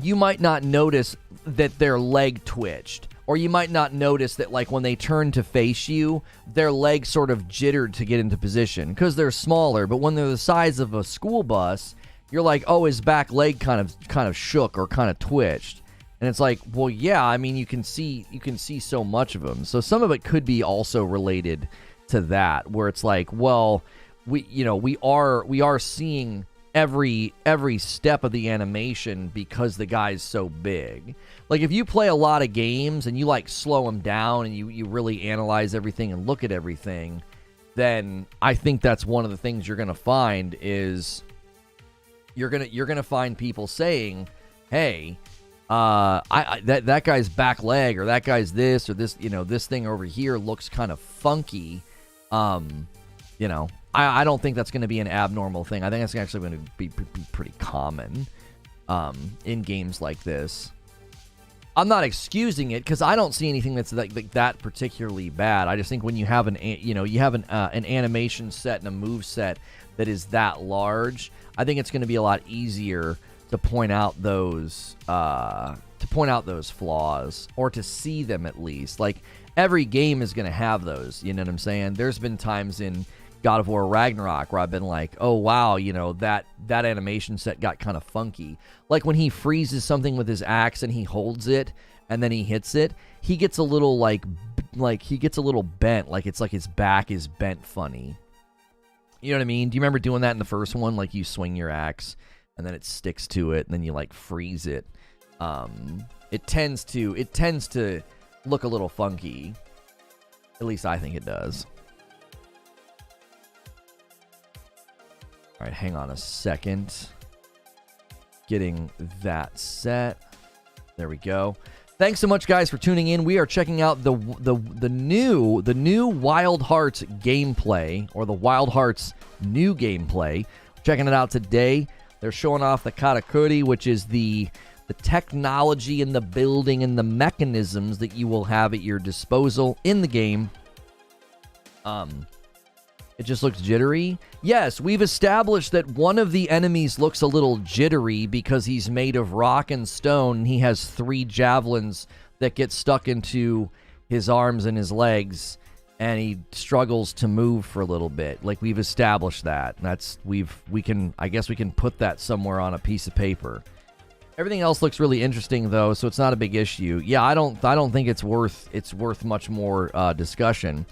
You might not notice that their leg twitched Or you might not notice that, like, when they turn to face you, their legs sort of jittered to get into position because they're smaller. But when they're the size of a school bus, you're like, oh, his back leg kind of shook or kind of twitched. And it's like, well, yeah, I mean, you can see so much of them. So some of it could be also related to that, where it's like, well, we are seeing every step of the animation because the guy's so big. Like, if you play a lot of games and you, like, slow them down and you really analyze everything and look at everything, then I think that's one of the things you're going to find is you're gonna find people saying, hey, that guy's back leg or that guy's this or this, this thing over here looks kind of funky. I don't think that's going to be an abnormal thing. I think that's actually going to be pretty common in games like this. I'm not excusing it because I don't see anything that's like that particularly bad. I just think when you have an animation set and a move set that is that large, I think it's going to be a lot easier to point out those flaws, or to see them at least. Like, every game is going to have those. You know what I'm saying? There's been times in God of War Ragnarok where I've been like, oh wow, that animation set got kind of funky. Like when he freezes something with his axe and he holds it and then he hits it, he gets a little like he gets a little bent, like it's like his back is bent funny. You know what I mean? Do you remember doing that in the first one? Like, you swing your axe and then it sticks to it and then you like freeze it. It tends to look a little funky. At least I think it does. All right, hang on a second. Getting that set. There we go. Thanks so much, guys, for tuning in. We are checking out the new Wild Hearts gameplay, or the Wild Hearts new gameplay. Checking it out today. They're showing off the Karakuri, which is the technology and the building and the mechanisms that you will have at your disposal in the game. It just looks jittery. Yes, we've established that one of the enemies looks a little jittery because he's made of rock and stone. And he has 3 javelins that get stuck into his arms and his legs, and he struggles to move for a little bit. Like, we've established that. I guess we can put that somewhere on a piece of paper. Everything else looks really interesting though, so it's not a big issue. Yeah, I don't think it's worth much more discussion.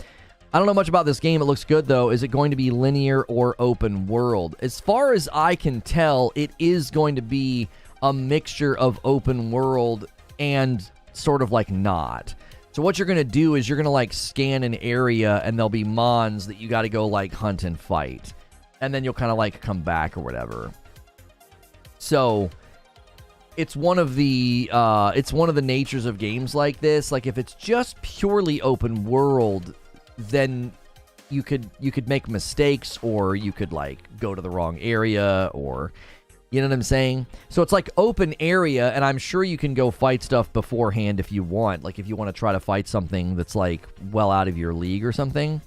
I don't know much about this game. It looks good, though. Is it going to be linear or open world? As far as I can tell, it is going to be a mixture of open world and sort of like not. So what you're going to do is you're going to like scan an area, and there'll be mons that you got to go like hunt and fight. And then you'll kind of like come back or whatever. So it's one of the natures of games like this. Like, if it's just purely open world, then you could make mistakes, or you could like go to the wrong area, or you know what I'm saying? So it's like open area, and I'm sure you can go fight stuff beforehand if you want. Like, if you want to try to fight something that's like well out of your league or something,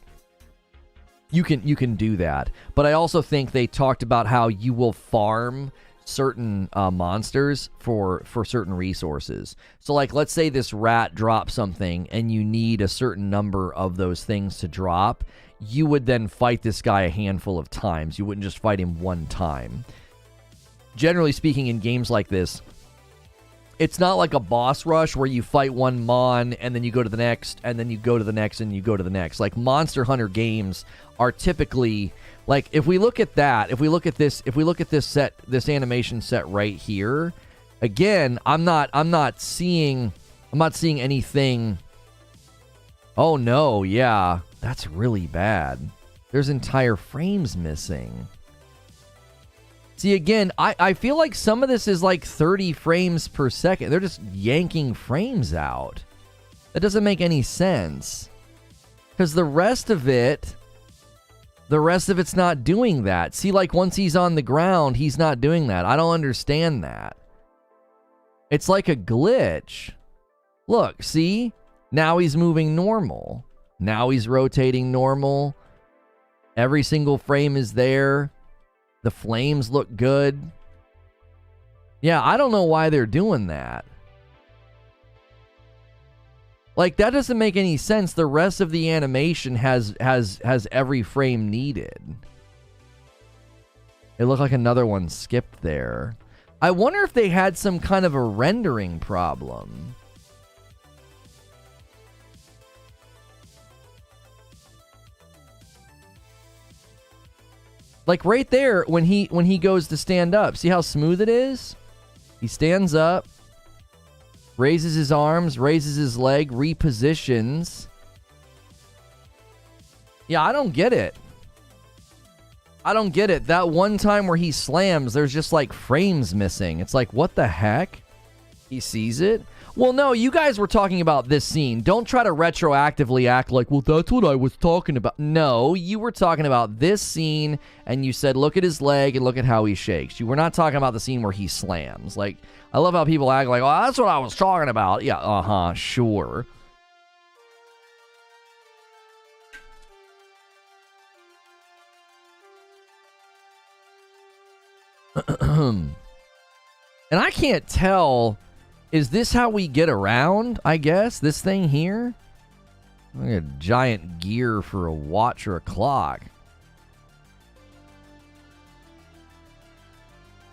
you can do that. But I also think they talked about how you will farm certain monsters for certain resources. So like, let's say this rat drops something and you need a certain number of those things to drop. You would then fight this guy a handful of times. You wouldn't just fight him one time. Generally speaking, in games like this, it's not like a boss rush where you fight one mon and then you go to the next and then you go to the next and you go to the next. Like, Monster Hunter games are typically like, if we look at this animation set right here, again, I'm not seeing anything. Oh no, yeah, that's really bad. There's entire frames missing. See, again, I feel like some of this is like 30 frames per second. They're just yanking frames out. That doesn't make any sense. Because the rest of it's not doing that. See, like, once he's on the ground, he's not doing that. I don't understand that. It's like a glitch. Look, see? Now he's moving normal. Now he's rotating normal. Every single frame is there. The flames look good. Yeah, I don't know why they're doing that. Like, that doesn't make any sense. The rest of the animation has every frame needed. It looked like another one skipped there. I wonder if they had some kind of a rendering problem. Like right there, when he goes to stand up, see how smooth it is? He stands up, raises his arms, raises his leg, repositions. Yeah, I don't get it. I don't get it. That one time where he slams, there's just like frames missing. It's like, what the heck? He sees it? Well, no, you guys were talking about this scene. Don't try to retroactively act like, well, that's what I was talking about. No, you were talking about this scene, and you said, look at his leg and look at how he shakes. You were not talking about the scene where he slams. Like, I love how people act like, oh, that's what I was talking about. Yeah, sure. And I can't tell... Is this how we get around, I guess? This thing here? Like a giant gear for a watch or a clock.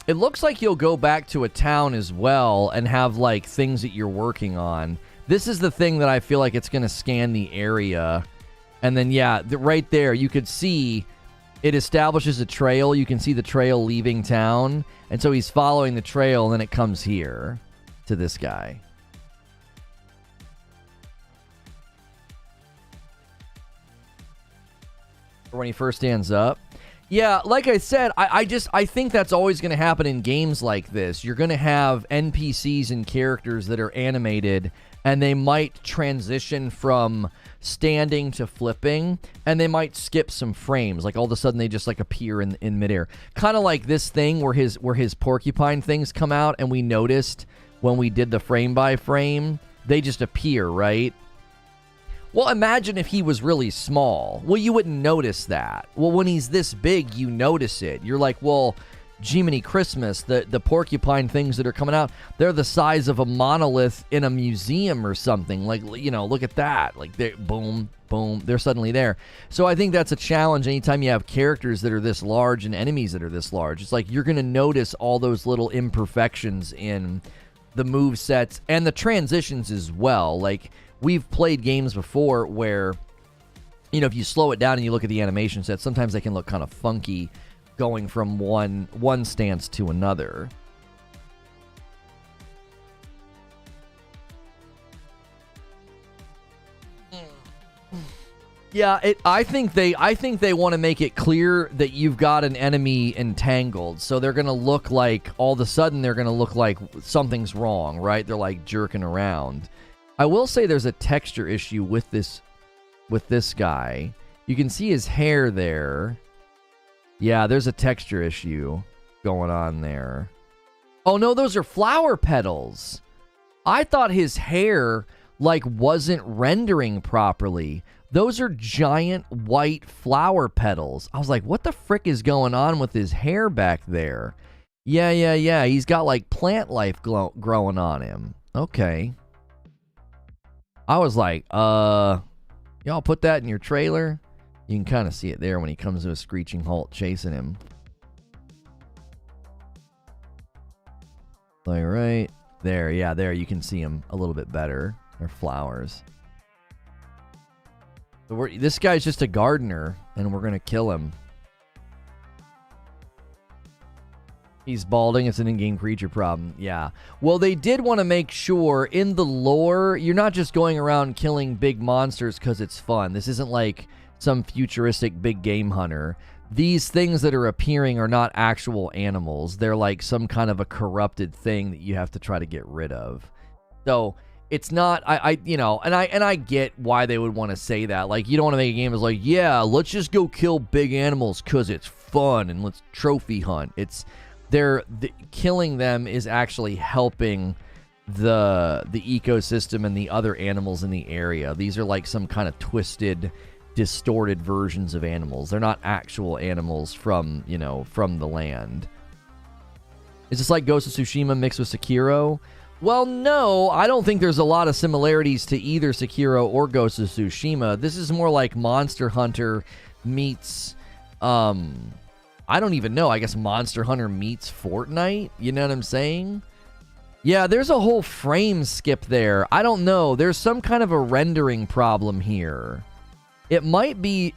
It looks like you'll go back to a town as well and have, like, things that you're working on. This is the thing that I feel like it's going to scan the area. And then, yeah, right there, you could see it establishes a trail. You can see the trail leaving town. And so he's following the trail, and then it comes here. To this guy. Or when he first stands up. Yeah, like I said, I think that's always going to happen in games like this. You're going to have NPCs and characters that are animated, and they might transition from standing to flipping, and they might skip some frames. Like all of a sudden they just like appear in midair. Kind of like this thing where his porcupine things come out, and we noticed when we did the frame by frame, they just appear, right? Well, imagine if he was really small. Well, you wouldn't notice that. Well, when he's this big, you notice it. You're like, well, Jiminy Christmas, the porcupine things that are coming out, they're the size of a monolith in a museum or something. Like, you know, look at that. Like, boom, boom, they're suddenly there. So I think that's a challenge anytime you have characters that are this large and enemies that are this large. It's like you're going to notice all those little imperfections in the move sets and the transitions as well. Like, we've played games before where, you know, if you slow it down and you look at the animation sets, sometimes they can look kind of funky going from one stance to another. Yeah, I think they want to make it clear that you've got an enemy entangled. So they're going to look like, all of a sudden, they're going to look like something's wrong, right? They're like jerking around. I will say there's a texture issue with this guy. You can see his hair there. Yeah, there's a texture issue going on there. Oh no, those are flower petals. I thought his hair like wasn't rendering properly. Those are giant white flower petals. I was like, what the frick is going on with his hair back there? Yeah. He's got like plant life growing on him. Okay. I was like, y'all put that in your trailer? You can kind of see it there when he comes to a screeching halt chasing him. Like right there. Yeah, there you can see him a little bit better. They're flowers. So this guy's just a gardener, and we're going to kill him. He's balding. It's an in-game creature problem. Yeah. Well, they did want to make sure in the lore, you're not just going around killing big monsters because it's fun. This isn't like some futuristic big game hunter. These things that are appearing are not actual animals. They're like some kind of a corrupted thing that you have to try to get rid of. So it's not, you know, and I get why they would want to say that. Like, you don't want to make a game that's like, yeah, let's just go kill big animals because it's fun and let's trophy hunt. It's killing them is actually helping the ecosystem and the other animals in the area. These are like some kind of twisted, distorted versions of animals. They're not actual animals from the land. Is this like Ghost of Tsushima mixed with Sekiro? Well, no, I don't think there's a lot of similarities to either Sekiro or Ghost of Tsushima. This is more like Monster Hunter meets, I don't even know. I guess Monster Hunter meets Fortnite. You know what I'm saying? Yeah, there's a whole frame skip there. I don't know. There's some kind of a rendering problem here. It might be,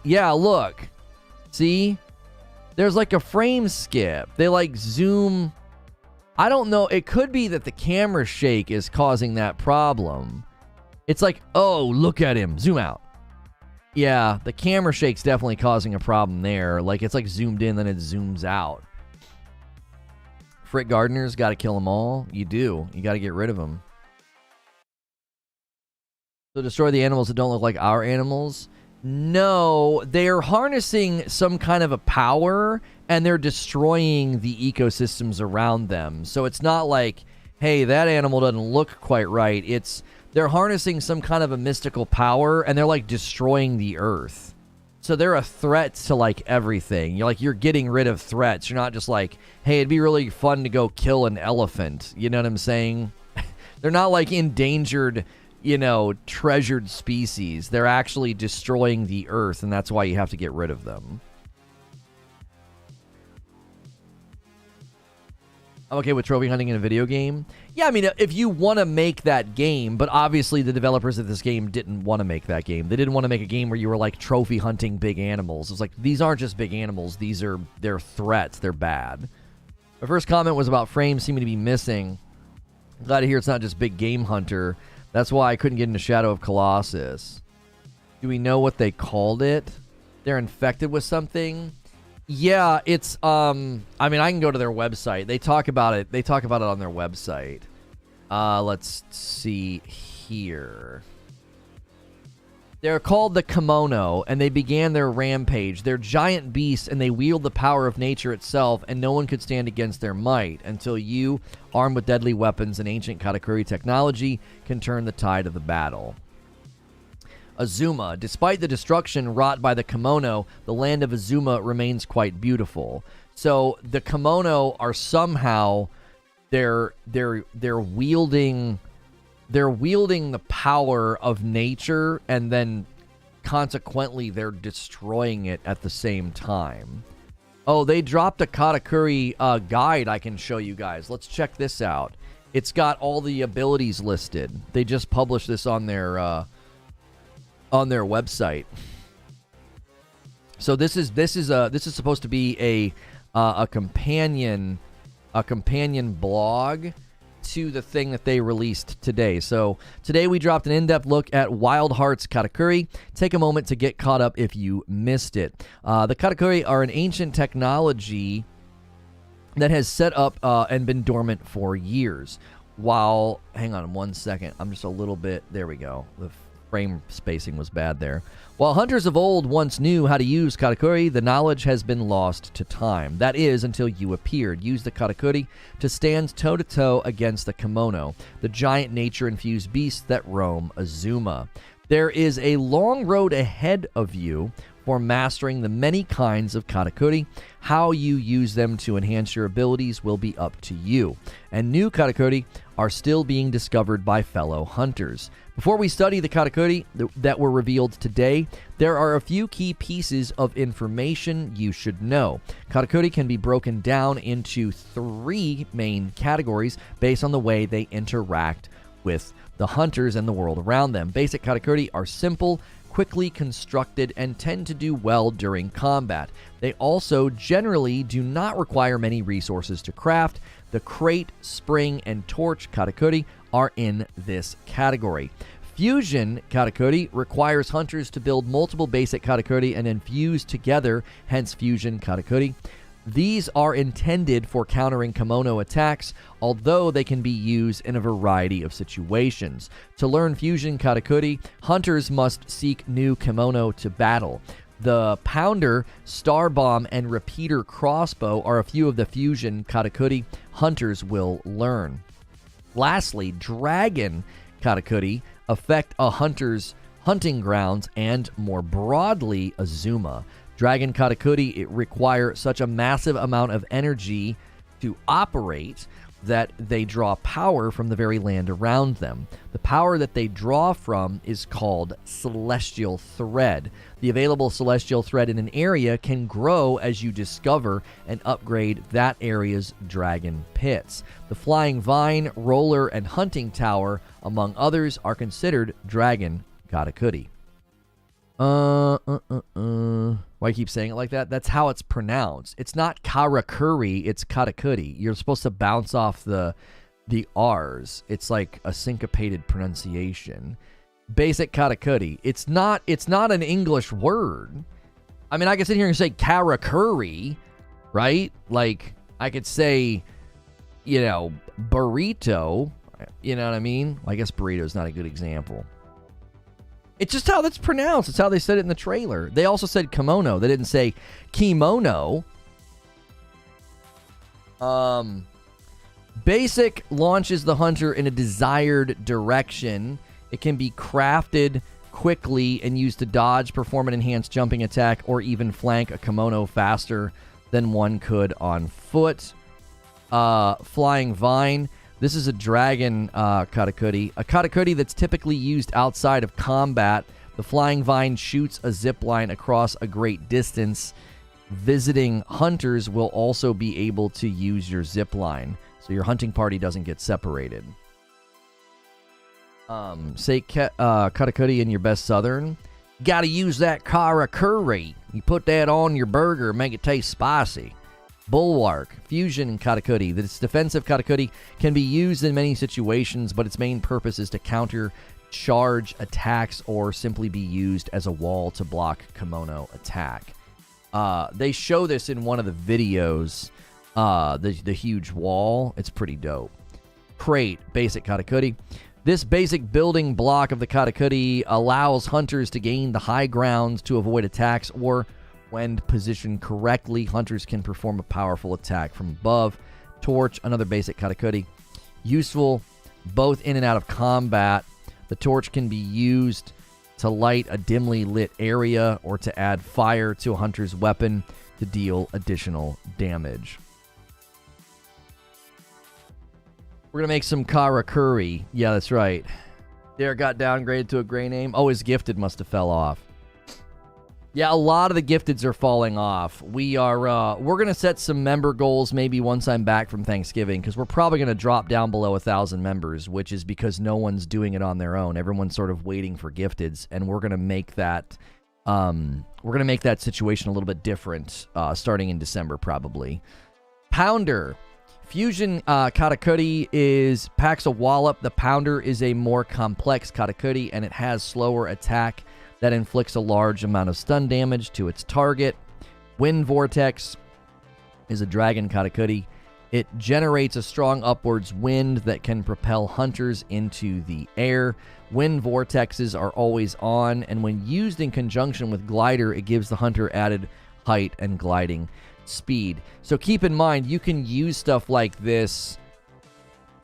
yeah, look. See? There's like a frame skip. They like zoom. I don't know. It could be that the camera shake is causing that problem. It's like, oh, look at him. Zoom out. Yeah, the camera shake's definitely causing a problem there. Like, it's like zoomed in, then it zooms out. Frick Gardeners, got to kill them all. You do. You got to get rid of them. So destroy the animals that don't look like our animals? No, they're harnessing some kind of a power, and they're destroying the ecosystems around them. So it's not like, hey, that animal doesn't look quite right. It's they're harnessing some kind of a mystical power, and they're like destroying the earth. So they're a threat to like everything. You're getting rid of threats. You're not just like, hey, it'd be really fun to go kill an elephant. You know what I'm saying? They're not like endangered, treasured species. They're actually destroying the earth, and that's why you have to get rid of them. I'm okay with trophy hunting in a video game. Yeah, I mean, if you want to make that game, but obviously the developers of this game didn't want to make that game. They didn't want to make a game where you were like trophy hunting big animals. It's like, these aren't just big animals. They're threats. They're bad. My first comment was about frames seeming to be missing. Glad to hear it's not just big game hunter. That's why I couldn't get into Shadow of Colossus. Do we know what they called it? They're infected with something? Yeah, it's, I mean, I can go to their website. They talk about it. They talk about it on their website. Let's see here. They're called the Kimono, and they began their rampage. They're giant beasts, and they wield the power of nature itself, and no one could stand against their might until you, armed with deadly weapons and ancient Karakuri technology, can turn the tide of the battle. Azuma. Despite the destruction wrought by the Kimono, the land of Azuma remains quite beautiful. So the Kimono are somehow they're wielding the power of nature, and then consequently they're destroying it at the same time. Oh, they dropped a Karakuri guide I can show you guys. Let's check this out. It's got all the abilities listed. They just published this on their website. So this is supposed to be a companion blog to the thing that they released today. So today we dropped an in-depth look at Wild Heart's Karakuri. Take a moment to get caught up if you missed it. The Karakuri are an ancient technology that has set up and been dormant for years. Hang on 1 second. I'm just a little bit, there we go. The frame spacing was bad there. While hunters of old once knew how to use Karakuri, the knowledge has been lost to time. That is, until you appeared. Use the Karakuri to stand toe-to-toe against the Kimono, the giant nature-infused beasts that roam Azuma. There is a long road ahead of you for mastering the many kinds of Karakuri. How you use them to enhance your abilities will be up to you. And new Karakuri are still being discovered by fellow hunters. Before we study the Karakuri that were revealed today, there are a few key pieces of information you should know. Karakuri can be broken down into 3 main categories based on the way they interact with the hunters and the world around them. Basic Karakuri are simple, quickly constructed, and tend to do well during combat. They also generally do not require many resources to craft. The crate, spring, and torch Karakuri are in this category. Fusion Karakuri requires hunters to build multiple basic Karakuri and then fuse together, hence Fusion Karakuri. These are intended for countering Kimono attacks, although they can be used in a variety of situations. To learn Fusion Karakuri, hunters must seek new Kimono to battle. The Pounder, Star Bomb, and Repeater Crossbow are a few of the Fusion Karakuri hunters will learn. Lastly, Dragon Karakuri affect a hunter's hunting grounds and, more broadly, Azuma. Dragon Karakuri require such a massive amount of energy to operate that they draw power from the very land around them. The power that they draw from is called celestial thread. The available celestial thread in an area can grow as you discover and upgrade that area's dragon pits. The flying vine, roller, and hunting tower, among others, are considered dragon katakuri. Why I keep saying it like that? That's how it's pronounced. It's not Karakuri, it's Katakuri. You're supposed to bounce off the R's. It's like a syncopated pronunciation. Basic Katakuri. It's not an English word. I mean, I could sit here and say Karakuri, right? Like, I could say, burrito. You know what I mean? Well, I guess burrito is not a good example. It's just how that's pronounced. It's how they said it in the trailer. They also said kimono. They didn't say kimono. Basic launches the hunter in a desired direction. It can be crafted quickly and used to dodge, perform an enhanced jumping attack, or even flank a kimono faster than one could on foot. Flying vine. This is a dragon katakuri. A katakuri that's typically used outside of combat. The flying vine shoots a zipline across a great distance. Visiting hunters will also be able to use your zipline, so your hunting party doesn't get separated. Say katakuri in your best southern. Gotta use that karakuri. You put that on your burger, make it taste spicy. Bulwark, fusion katakuri. This defensive katakuri can be used in many situations, but its main purpose is to counter charge attacks or simply be used as a wall to block kimono attack. They show this in one of the videos, the huge wall. It's pretty dope. Crate, basic katakuri. This basic building block of the katakuri allows hunters to gain the high ground to avoid attacks, or when positioned correctly, hunters can perform a powerful attack from above. Torch, another basic katakuri. Useful both in and out of combat. The torch can be used to light a dimly lit area or to add fire to a hunter's weapon to deal additional damage. We're going to make some karakuri. Yeah, that's right. Derek got downgraded to a gray name. Oh, his gifted must have fell off. Yeah, a lot of the gifteds are falling off. We're going to set some member goals maybe once I'm back from Thanksgiving, because we're probably going to drop down below 1,000 members, which is because no one's doing it on their own. Everyone's sort of waiting for gifteds, and we're going to make that situation a little bit different starting in December probably. Pounder. Fusion katakuri packs a wallop. The Pounder is a more complex katakuri, and it has slower attack that inflicts a large amount of stun damage to its target. Wind Vortex is a dragon katakuri. It generates a strong upwards wind that can propel hunters into the air. Wind vortexes are always on, and when used in conjunction with glider, it gives the hunter added height and gliding speed. So keep in mind, you can use stuff like this.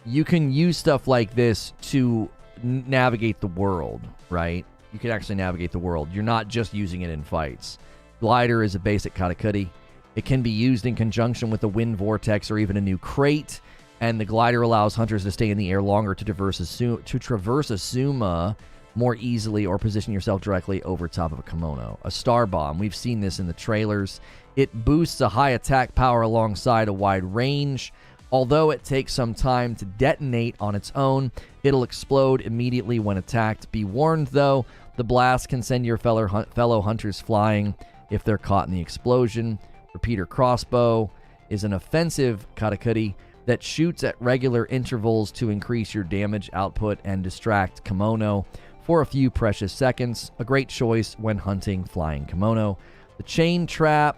You can use stuff like this to navigate the world, right? You can actually navigate the world. You're not just using it in fights. Glider is a basic katakuri. It can be used in conjunction with a wind vortex or even a new crate, and the glider allows hunters to stay in the air longer to traverse Azuma more easily or position yourself directly over top of a kimono. A star bomb. We've seen this in the trailers. It boosts a high attack power alongside a wide range. Although it takes some time to detonate on its own, it'll explode immediately when attacked. Be warned, though, the blast can send your fellow hunters flying if they're caught in the explosion. Repeater crossbow is an offensive katakuri that shoots at regular intervals to increase your damage output and distract kimono for a few precious seconds. A great choice when hunting flying kimono. The chain trap.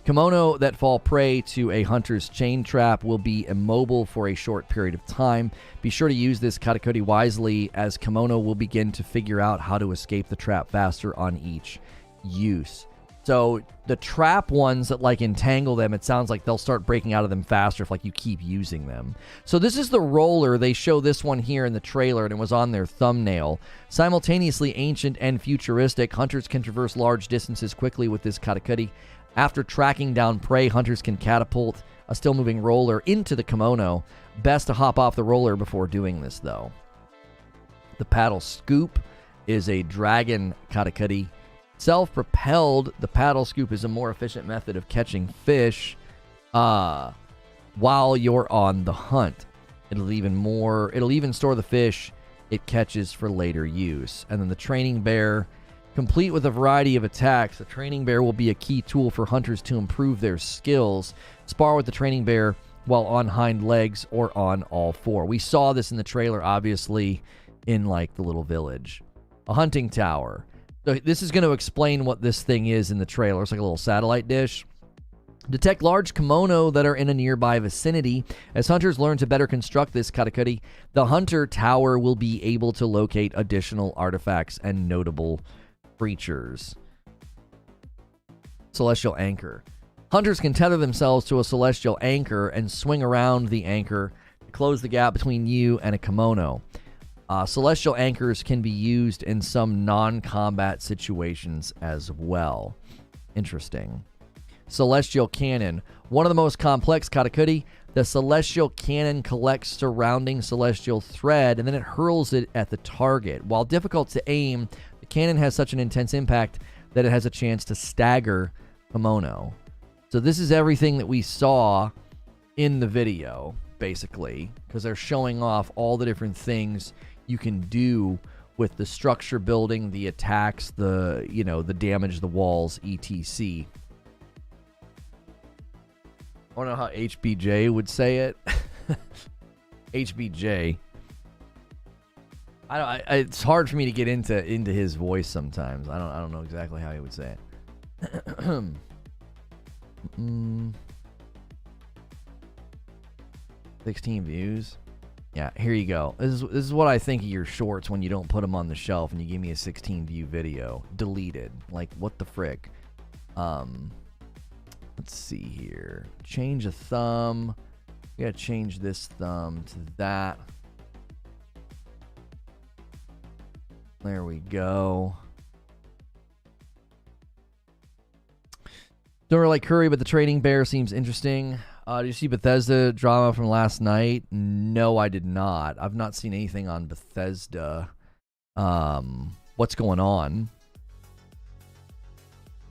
Kimono that fall prey to a hunter's chain trap will be immobile for a short period of time. Be sure to use this katakuri wisely, as kimono will begin to figure out how to escape the trap faster on each use. So the trap ones that like entangle them, it sounds like they'll start breaking out of them faster if like you keep using them. So this is the roller. They show this one here in the trailer, and it was on their thumbnail. Simultaneously ancient and futuristic, hunters can traverse large distances quickly with this katakuri. After tracking down prey, hunters can catapult a still-moving roller into the kimono. Best to hop off the roller before doing this, though. The paddle scoop is a dragon karakuri. Self-propelled, the paddle scoop is a more efficient method of catching fish while you're on the hunt. It'll even store the fish it catches for later use. And then the training bear, complete with a variety of attacks, the training bear will be a key tool for hunters to improve their skills. Spar with the training bear while on hind legs or on all four. We saw this in the trailer, obviously, in like the little village. A hunting tower. So this is going to explain what this thing is in the trailer. It's like a little satellite dish. Detect large kimono that are in a nearby vicinity. As hunters learn to better construct this karakuri, the hunter tower will be able to locate additional artifacts and notable creatures. Celestial anchor. Hunters can tether themselves to a celestial anchor and swing around the anchor to close the gap between you and a kimono. Celestial anchors can be used in some non-combat situations as well. Interesting. Celestial cannon. One of the most complex karakuri. The celestial cannon collects surrounding celestial thread and then it hurls it at the target. While difficult to aim, the cannon has such an intense impact that it has a chance to stagger kimono. So this is everything that we saw in the video, basically, because they're showing off all the different things you can do with the structure building, the attacks, the damage, the walls, etc. I don't know how HBJ would say it. HBJ. It's hard for me to get into his voice sometimes. I don't know exactly how he would say it. 16 views. Yeah, here you go. This is what I think of your shorts when you don't put them on the shelf and you give me a 16 view video. Deleted. Like, what the frick? Let's see here. Change a thumb. We gotta change this thumb to that. There we go. Don't really like Curry, but the trading bear seems interesting. Did you see Bethesda drama from last night? No, I did not. I've not seen anything on Bethesda. What's going on?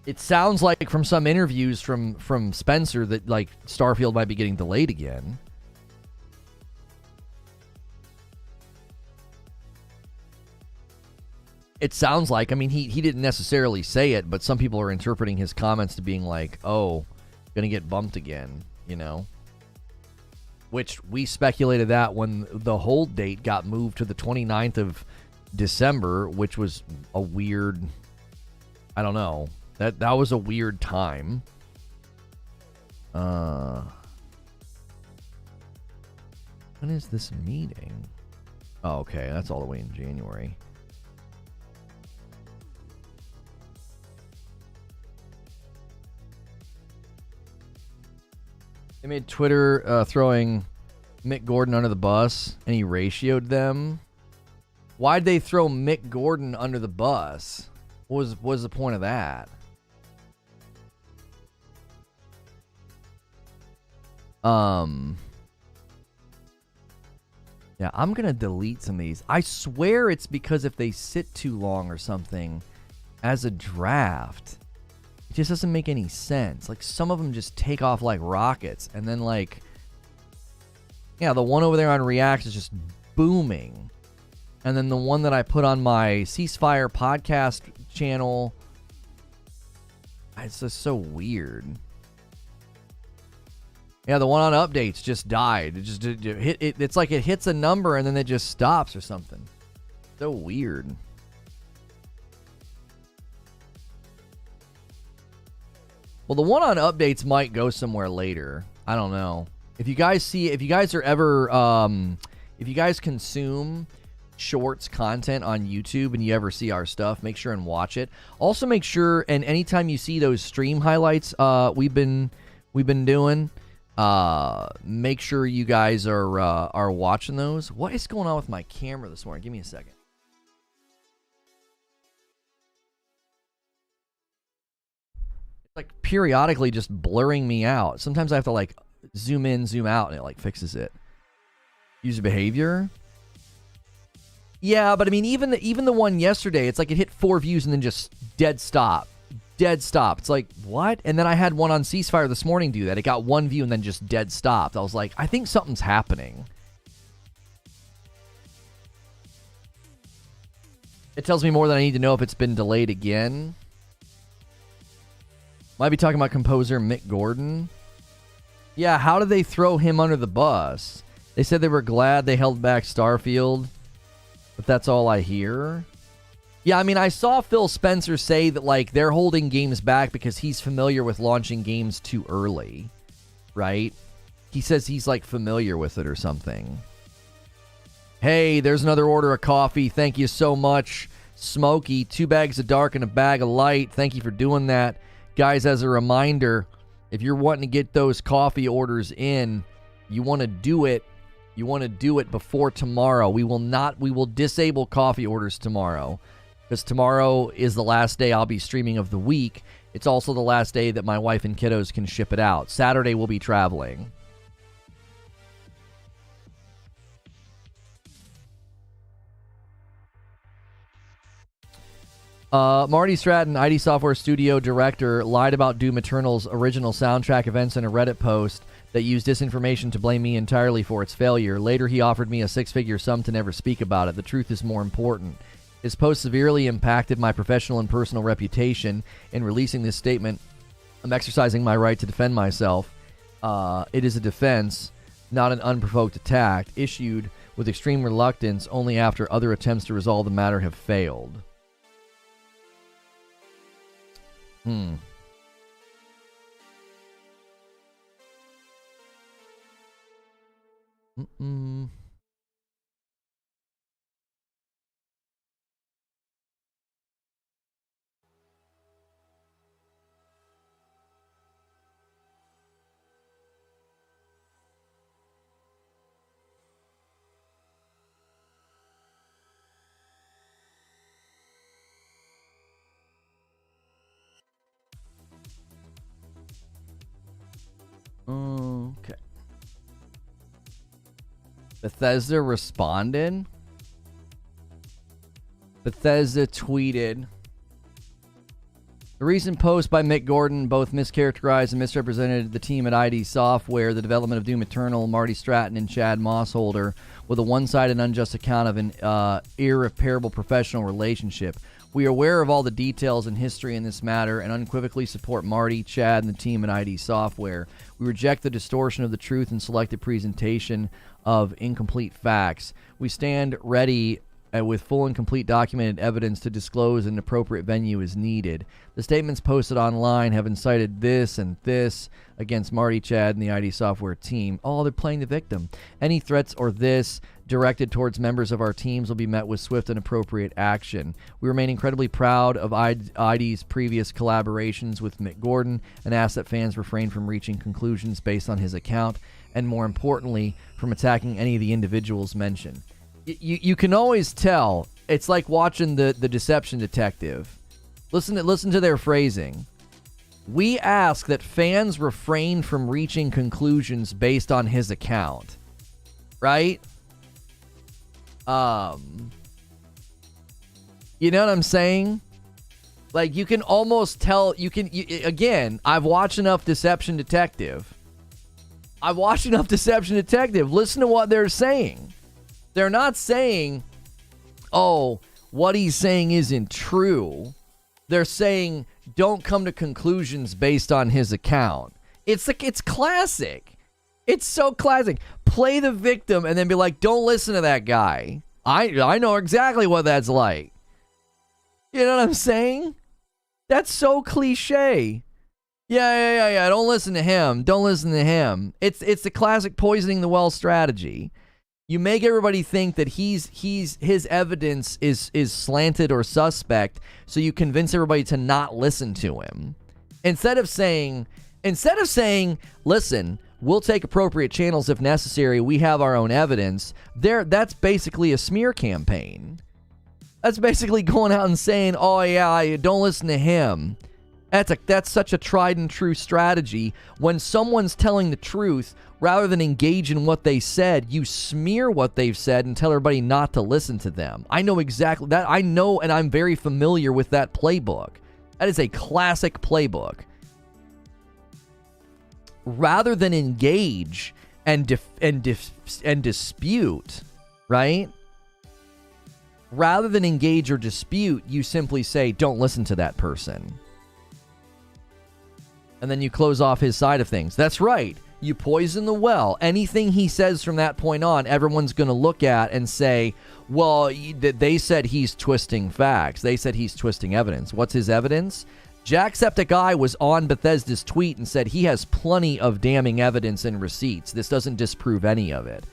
It sounds like from some interviews from Spencer that like Starfield might be getting delayed again. It sounds like, I mean, he didn't necessarily say it, but some people are interpreting his comments to being like, oh, gonna get bumped again, you know? Which we speculated that when the hold date got moved to the 29th of December, which was a weird, I don't know. That was a weird time. When is this meeting? Oh, okay, that's all the way in January. They made Twitter throwing Mick Gordon under the bus, and he ratioed them. Why'd they throw Mick Gordon under the bus? What was the point of that? Yeah, I'm gonna delete some of these. I swear it's because if they sit too long or something as a draft, it just doesn't make any sense. Like, some of them just take off like rockets, and then like, yeah, the one over there on React is just booming. And then the one that I put on my Ceasefire podcast channel, it's just so weird. Yeah, the one on updates just died. It just hit. It's like it hits a number and then it just stops or something. So weird. Well, the one on updates might go somewhere later. I don't know. If you guys are ever, if you guys consume shorts content on YouTube and you ever see our stuff, make sure and watch it. Also, make sure, and anytime you see those stream highlights we've been doing, make sure you guys are watching those. What is going on with my camera this morning? Give me a second. Like periodically just blurring me out. Sometimes I have to like zoom in, zoom out, and it like fixes it. User behavior. Yeah, but I mean, even the one yesterday, it's like it hit 4 views and then just dead stop. Dead stop. It's like, what? And then I had one on Ceasefire this morning do that. It got 1 view and then just dead stopped. I was like, I think something's happening. It tells me more than I need to know if it's been delayed again. Might be talking about composer Mick Gordon. Yeah, how did they throw him under the bus? They said they were glad they held back Starfield, but that's all I hear. Yeah, I mean, I saw Phil Spencer say that, like, they're holding games back because he's familiar with launching games too early, right? He says he's, like, familiar with it or something. Hey, there's another order of coffee. Thank you so much, Smokey. 2 bags of dark and a bag of light. Thank you for doing that. Guys, as a reminder, if you're wanting to get those coffee orders in, you want to do it. You want to do it before tomorrow. We will disable coffee orders tomorrow, because tomorrow is the last day I'll be streaming of the week. It's also the last day that my wife and kiddos can ship it out. Saturday we'll be traveling. Marty Stratton, ID Software Studio director, lied about Doom Eternal's original soundtrack events in a Reddit post that used disinformation to blame me entirely for its failure. Later, he offered me a 6-figure sum to never speak about it. The truth is more important. His post severely impacted my professional and personal reputation. In releasing this statement, I'm exercising my right to defend myself. It is a defense, not an unprovoked attack, issued with extreme reluctance only after other attempts to resolve the matter have failed. Okay. Bethesda responded. Bethesda tweeted, the recent post by Mick Gordon both mischaracterized and misrepresented the team at ID Software, the development of Doom Eternal, Marty Stratton, and Chad Mossholder, with a one-sided and unjust account of an irreparable professional relationship. We are aware of all the details and history in this matter and unequivocally support Marty, Chad, and the team at ID Software. We reject the distortion of the truth and selective presentation of incomplete facts. We stand ready with full and complete documented evidence to disclose an appropriate venue as needed. The statements posted online have incited this and this against Marty, Chad, and the ID Software team. Oh, they're playing the victim. Any threats or this directed towards members of our teams will be met with swift and appropriate action. We remain incredibly proud of ID's previous collaborations with Mick Gordon and ask that fans refrain from reaching conclusions based on his account, and more importantly, from attacking any of the individuals mentioned. You can always tell. It's like watching the Deception Detective. Listen to their phrasing. We ask that fans refrain from reaching conclusions based on his account. Right? You know what I'm saying? Like, you can almost tell. Again, I've watched enough Deception Detective. Listen to what they're saying. They're not saying, oh, what he's saying isn't true. They're saying, don't come to conclusions based on his account. It's classic. It's so classic. Play the victim and then be like, don't listen to that guy. I know exactly what that's like. You know what I'm saying? That's so cliche. Yeah. Don't listen to him. It's the classic poisoning the well strategy. You make everybody think that his evidence is slanted or suspect, so you convince everybody to not listen to him. Instead of saying, listen, we'll take appropriate channels if necessary. We have our own evidence. That's basically a smear campaign. That's basically going out and saying, oh yeah, don't listen to him. That's such a tried and true strategy. When someone's telling the truth, rather than engage in what they said, you smear what they've said and tell everybody not to listen to them. I know exactly that. I know, and I'm very familiar with that playbook. That is a classic playbook. Rather than engage and dispute, right? Rather than engage or dispute, you simply say, don't listen to that person. And then you close off his side of things. That's right. You poison the well. Anything he says from that point on, everyone's going to look at and say, well, they said he's twisting facts. They said he's twisting evidence. What's his evidence? Jacksepticeye was on Bethesda's tweet and said he has plenty of damning evidence and receipts. This doesn't disprove any of it.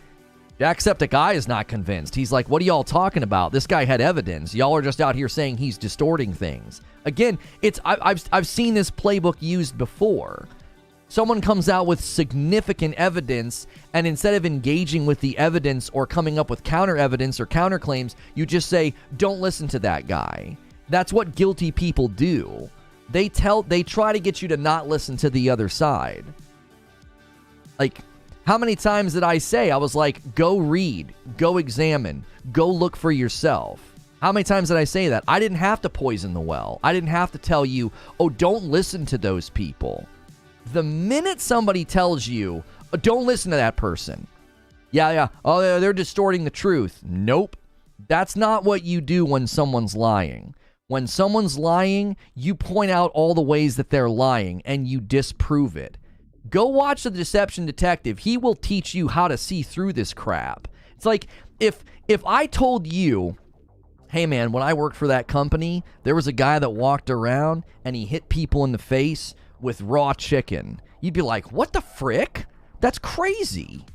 Jacksepticeye is not convinced. He's like, what are y'all talking about? This guy had evidence. Y'all are just out here saying he's distorting things. Again, I've seen this playbook used before. Someone comes out with significant evidence, and instead of engaging with the evidence or coming up with counter evidence or counterclaims, you just say, don't listen to that guy. That's what guilty people do. They try to get you to not listen to the other side. Like, how many times did I say, I was like, go read, go examine, go look for yourself? How many times did I say that? I didn't have to poison the well. I didn't have to tell you, oh, don't listen to those people. The minute somebody tells you, oh, don't listen to that person. Yeah. Oh, they're distorting the truth. Nope. That's not what you do when someone's lying. When someone's lying, you point out all the ways that they're lying and you disprove it. Go watch The Deception Detective. He will teach you how to see through this crap. It's like if I told you, hey man, when I worked for that company, there was a guy that walked around and he hit people in the face with raw chicken. You'd be like, what the frick? That's crazy.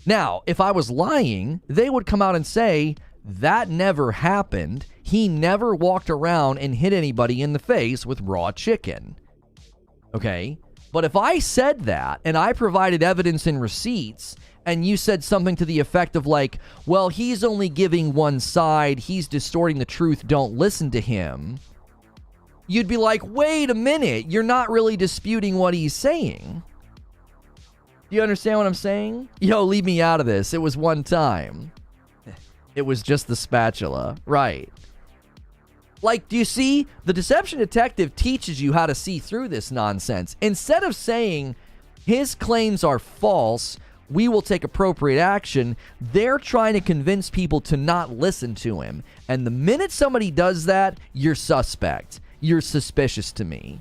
Now, if I was lying, they would come out and say, that never happened. He never walked around and hit anybody in the face with raw chicken. Okay? But if I said that and I provided evidence and receipts and you said something to the effect of like, well, he's only giving one side, he's distorting the truth, don't listen to him, you'd be like, wait a minute, you're not really disputing what he's saying. Do you understand what I'm saying? Yo, leave me out of this. It was one time. It was just the spatula. Right. Like, do you see? The Deception Detective teaches you how to see through this nonsense. Instead of saying, his claims are false, we will take appropriate action, they're trying to convince people to not listen to him. And the minute somebody does that, you're suspect. You're suspicious to me.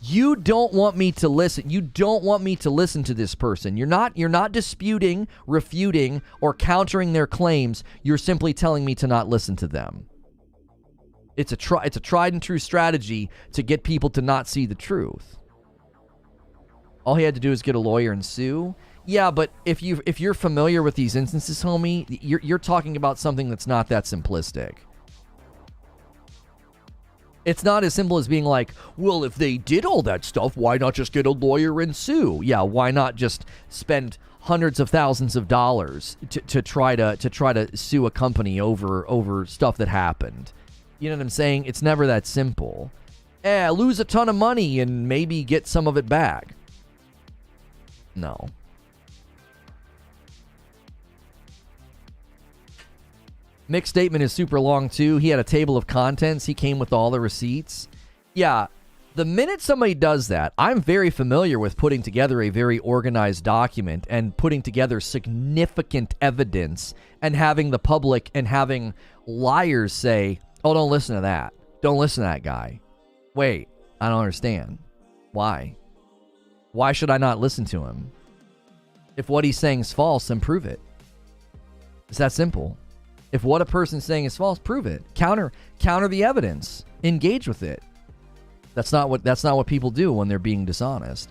You don't want me to listen. You don't want me to listen to this person. You're not disputing, refuting, or countering their claims. You're simply telling me to not listen to them. It's a tried and true strategy to get people to not see the truth. All he had to do is get a lawyer and sue. Yeah, but if you're familiar with these instances, homie, you're talking about something that's not that simplistic. It's not as simple as being like, well, if they did all that stuff, why not just get a lawyer and sue? Yeah, why not just spend hundreds of thousands of dollars to try to sue a company over stuff that happened? You know what I'm saying? It's never that simple. Lose a ton of money and maybe get some of it back. No. Mick's statement is super long too. He had a table of contents. He came with all the receipts. Yeah, the minute somebody does that, I'm very familiar with putting together a very organized document and putting together significant evidence and having the public and having liars say, oh, don't listen to that. Don't listen to that guy. Wait, I don't understand. Why? Why should I not listen to him? If what he's saying is false, then prove it. It's that simple. If what a person's saying is false, prove it. Counter the evidence. Engage with it. That's not what people do when they're being dishonest.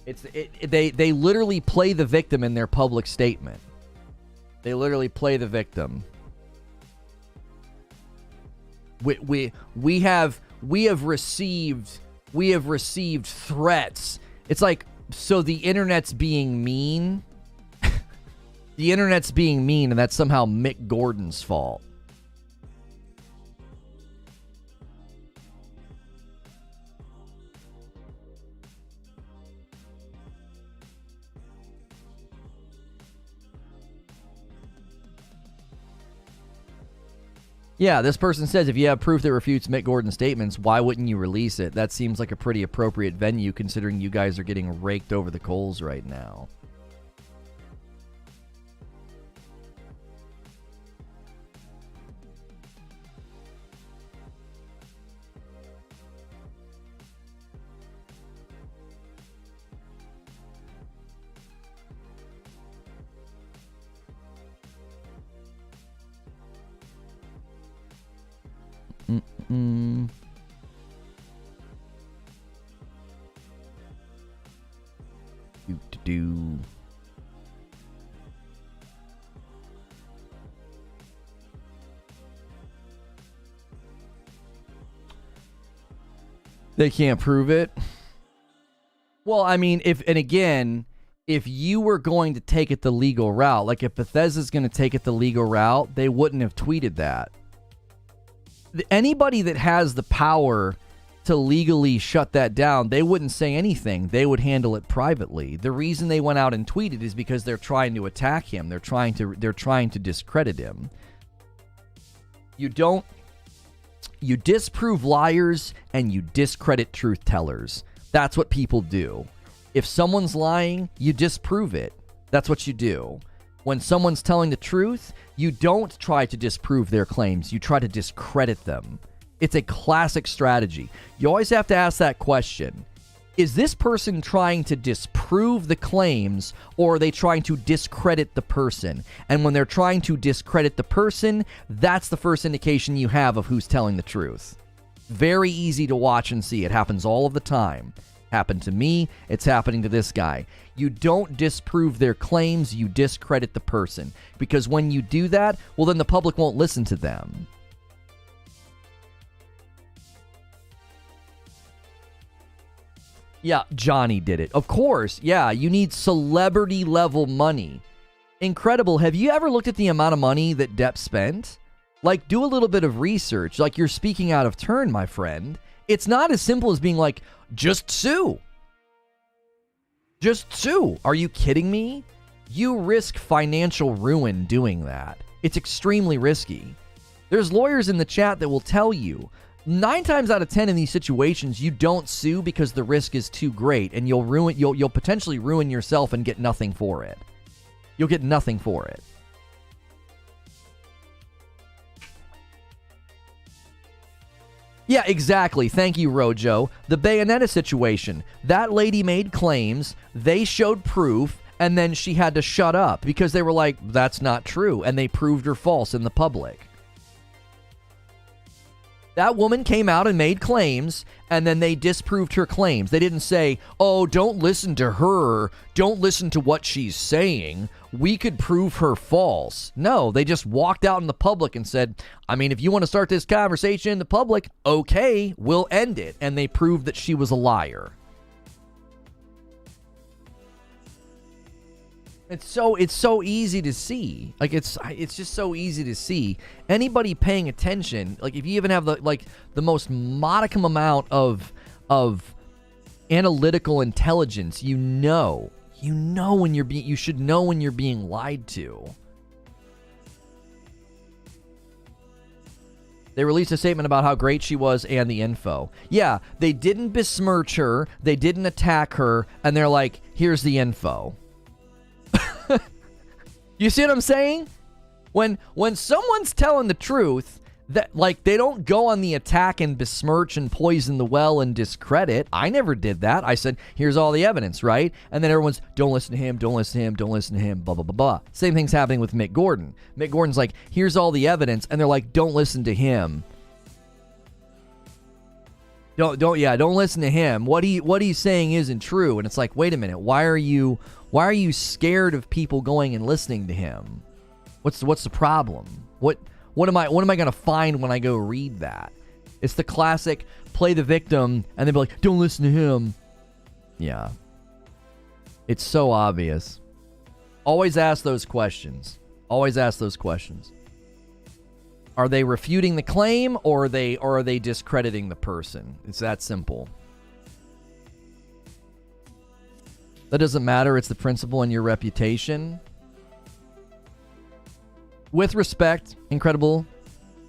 They literally play the victim in their public statement. They literally play the victim. We have received threats. It's like, so the internet's being mean. The internet's being mean, and that's somehow Mick Gordon's fault. Yeah, this person says if you have proof that refutes Mick Gordon's statements, why wouldn't you release it? That seems like a pretty appropriate venue considering you guys are getting raked over the coals right now. Do. They can't prove it. Well, I mean, if you were going to take it the legal route, like if Bethesda's going to take it the legal route, they wouldn't have tweeted that. Anybody that has the power to legally shut that down, they wouldn't say anything. They would handle it privately. The reason they went out and tweeted is because they're trying to attack him. They're trying to discredit him. You disprove liars and you discredit truth tellers. That's what people do. If someone's lying, you disprove it. That's what you do. When someone's telling the truth, you don't try to disprove their claims. You try to discredit them. It's a classic strategy. You always have to ask that question. Is this person trying to disprove the claims, or are they trying to discredit the person? And when they're trying to discredit the person, that's the first indication you have of who's telling the truth. Very easy to watch and see. It happens all of the time. Happened to me. It's happening to this guy. You don't disprove their claims. You discredit the person. Because when you do that, well, then the public won't listen to them. Yeah, Johnny did it. Of course. Yeah, you need celebrity level money. Incredible. Have you ever looked at the amount of money that Depp spent? Like, do a little bit of research. Like, you're speaking out of turn, my friend. It's not as simple as being like, just sue. Just sue. Are you kidding me? You risk financial ruin doing that. It's extremely risky. There's lawyers in the chat that will tell you 9 times out of 10 in these situations, you don't sue because the risk is too great, and you'll potentially ruin yourself and get nothing for it. You'll get nothing for it. Yeah, exactly. Thank you, Rojo. The Bayonetta situation. That lady made claims, they showed proof, and then she had to shut up because they were like, that's not true, and they proved her false in the public. That woman came out and made claims, and then they disproved her claims. They didn't say, oh, don't listen to her. Don't listen to what she's saying. We could prove her false. No, they just walked out in the public and said, I mean, if you want to start this conversation in the public, okay, we'll end it. And they proved that she was a liar. It's so easy to see. Like, it's just so easy to see. Anybody paying attention, like if you even have the most modicum amount of analytical intelligence, you should know when you're being lied to. They released a statement about how great she was and the info. Yeah, they didn't besmirch her, they didn't attack her, and they're like, here's the info. You see what I'm saying? When someone's telling the truth, that like they don't go on the attack and besmirch and poison the well and discredit. I never did that. I said, here's all the evidence, right? And then everyone's, don't listen to him, don't listen to him, don't listen to him, blah, blah, blah, blah. Same thing's happening with Mick Gordon. Mick Gordon's like, here's all the evidence, and they're like, don't listen to him. Don't listen to him. What he's saying isn't true. And it's like, wait a minute, why are you scared of people going and listening to him? What's the problem? What am I going to find when I go read that? It's the classic play the victim and then be like, don't listen to him. Yeah. It's so obvious. Always ask those questions. Always ask those questions. Are they refuting the claim, or are they discrediting the person? It's that simple. That doesn't matter. It's the principle and your reputation. With respect, Incredible,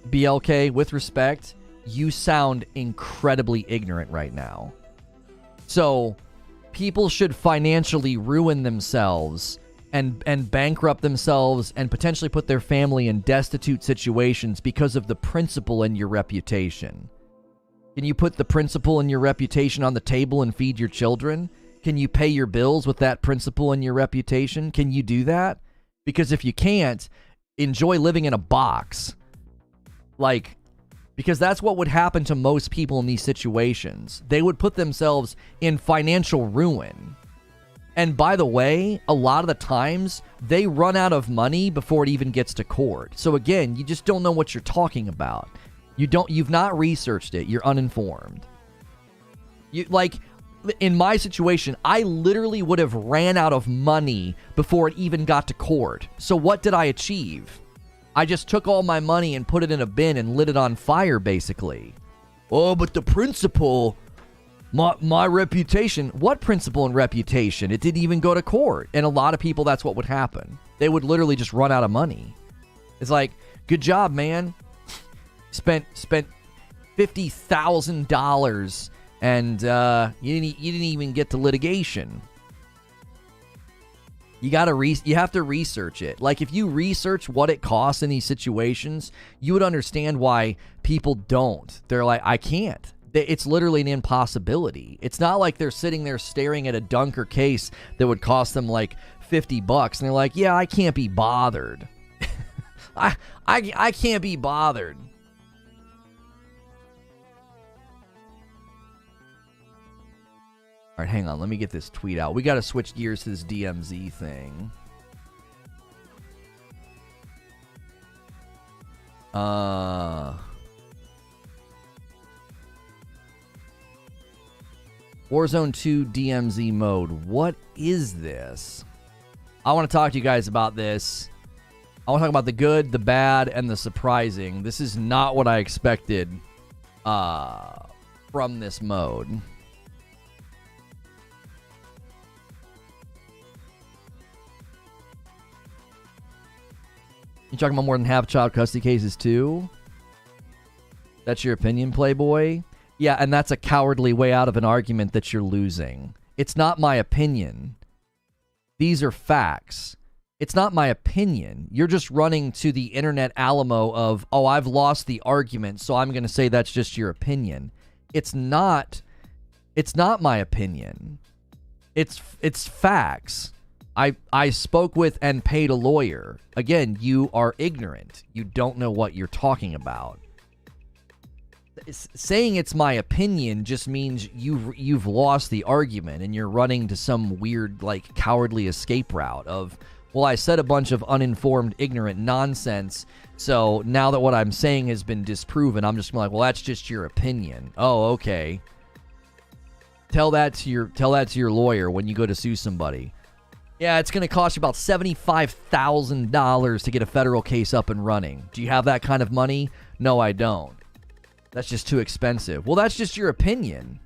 BLK, with respect, you sound incredibly ignorant right now. So, people should financially ruin themselves and bankrupt themselves and potentially put their family in destitute situations because of the principle in your reputation. Can you put the principle in your reputation on the table and feed your children? Can you pay your bills with that principle in your reputation? Can you do that? Because if you can't, enjoy living in a box. Like, because that's what would happen to most people in these situations. They would put themselves in financial ruin. And by the way, a lot of the times, they run out of money before it even gets to court. So again, you just don't know what you're talking about. You've not researched it. You're uninformed. In my situation, I literally would have ran out of money before it even got to court. So what did I achieve? I just took all my money and put it in a bin and lit it on fire, basically. Oh, but the principle, my reputation. What principle and reputation? It didn't even go to court. And a lot of people, that's what would happen. They would literally just run out of money. It's like, good job, man. Spent $50,000 and you didn't even get to litigation. You have to research it. Like, if you research what it costs in these situations, you would understand why people don't. They're like, I can't. It's literally an impossibility. It's not like they're sitting there staring at a dunker case that would cost them like $50 and they're like, yeah, I can't be bothered. I can't be bothered. All right, hang on. Let me get this tweet out. We got to switch gears to this DMZ thing. Warzone 2 DMZ mode. What is this? I want to talk to you guys about this. I want to talk about the good, the bad, and the surprising. This is not what I expected from this mode. You talking about more than half child custody cases too? That's your opinion, Playboy? Yeah, and that's a cowardly way out of an argument that you're losing. It's not my opinion. These are facts. It's not my opinion. You're just running to the internet Alamo of, oh, I've lost the argument, so I'm going to say that's just your opinion. It's not my opinion. It's facts. I spoke with and paid a lawyer. Again, you are ignorant. You don't know what you're talking about. Saying it's my opinion just means you've lost the argument and you're running to some weird, like, cowardly escape route of, well, I said a bunch of uninformed, ignorant nonsense, so now that what I'm saying has been disproven, I'm just like, well, that's just your opinion. Oh, okay. Tell that to your lawyer when you go to sue somebody. Yeah, it's going to cost you about $75,000 to get a federal case up and running. Do you have that kind of money? No, I don't. That's just too expensive. Well, that's just your opinion.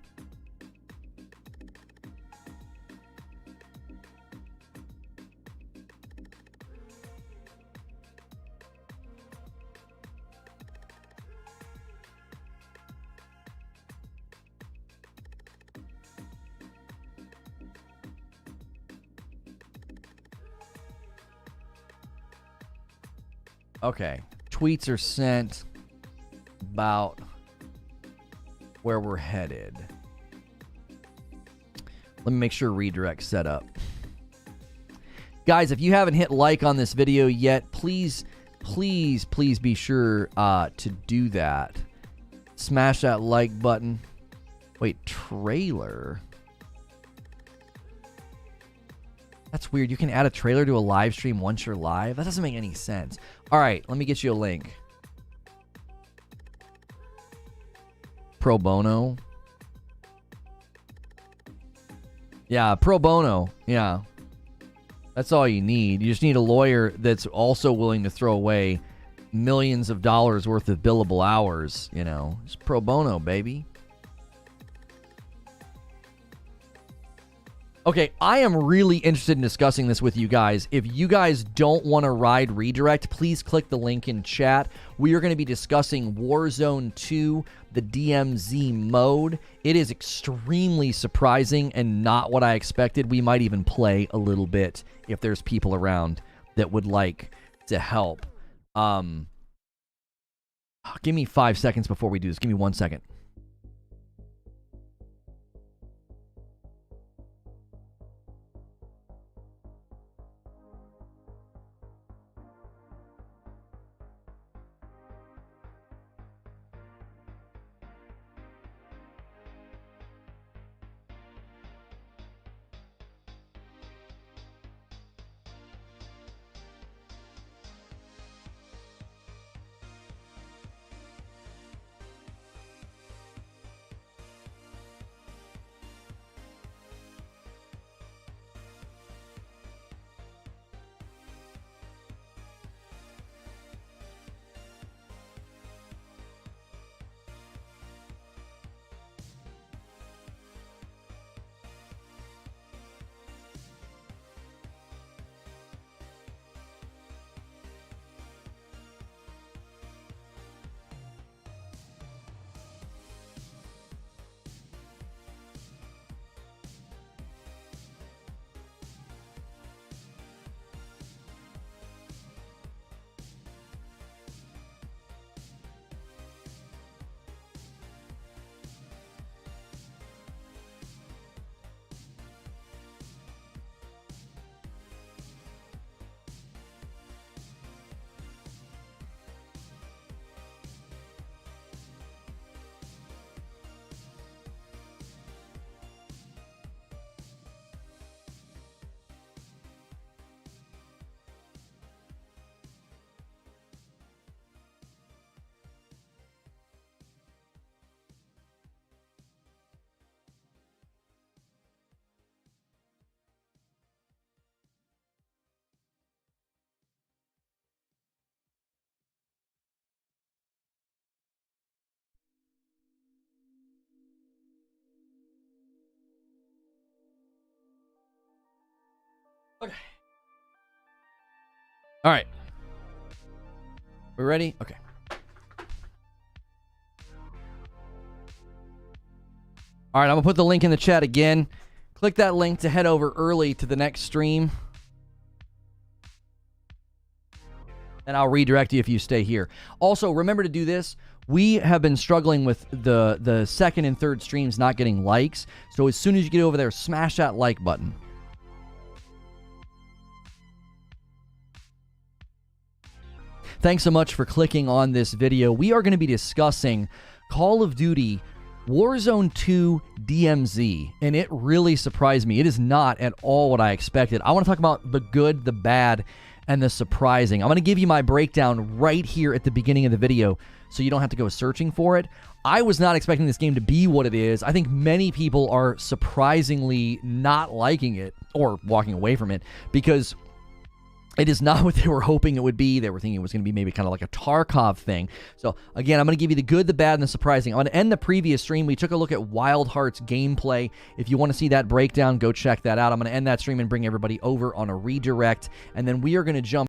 Okay. Tweets are sent about where we're headed. Let me make sure redirect's set up. Guys, if you haven't hit like on this video yet, please be sure to do that. Smash that like button. Wait, trailer? That's weird. You can add a trailer to a live stream once you're live? That doesn't make any sense. All right, let me get you a link. Pro bono. Yeah, pro bono. Yeah. That's all you need. You just need a lawyer that's also willing to throw away millions of dollars worth of billable hours, you know. It's pro bono, baby. Okay, I am really interested in discussing this with you guys. If you guys don't want to ride Redirect, please click the link in chat. We are going to be discussing Warzone 2, the DMZ mode. It is extremely surprising and not what I expected. We might even play a little bit if there's people around that would like to help. Give me 5 seconds before we do this. Give me 1 second. Okay. All right. We ready? Okay. All right, I'm going to put the link in the chat again. Click that link to head over early to the next stream. And I'll redirect you if you stay here. Also, remember to do this. We have been struggling with the second and third streams not getting likes. So as soon as you get over there, smash that like button. Thanks so much for clicking on this video. We are going to be discussing Call of Duty Warzone 2 DMZ, and it really surprised me. It is not at all what I expected. I want to talk about the good, the bad, and the surprising. I'm going to give you my breakdown right here at the beginning of the video so you don't have to go searching for it. I was not expecting this game to be what it is. I think many people are surprisingly not liking it or walking away from it because it is not what they were hoping it would be. They were thinking it was going to be maybe kind of like a Tarkov thing. So, again, I'm going to give you the good, the bad, and the surprising. I'm going to end the previous stream. We took a look at Wild Hearts gameplay. If you want to see that breakdown, go check that out. I'm going to end that stream and bring everybody over on a redirect. And then we are going to jump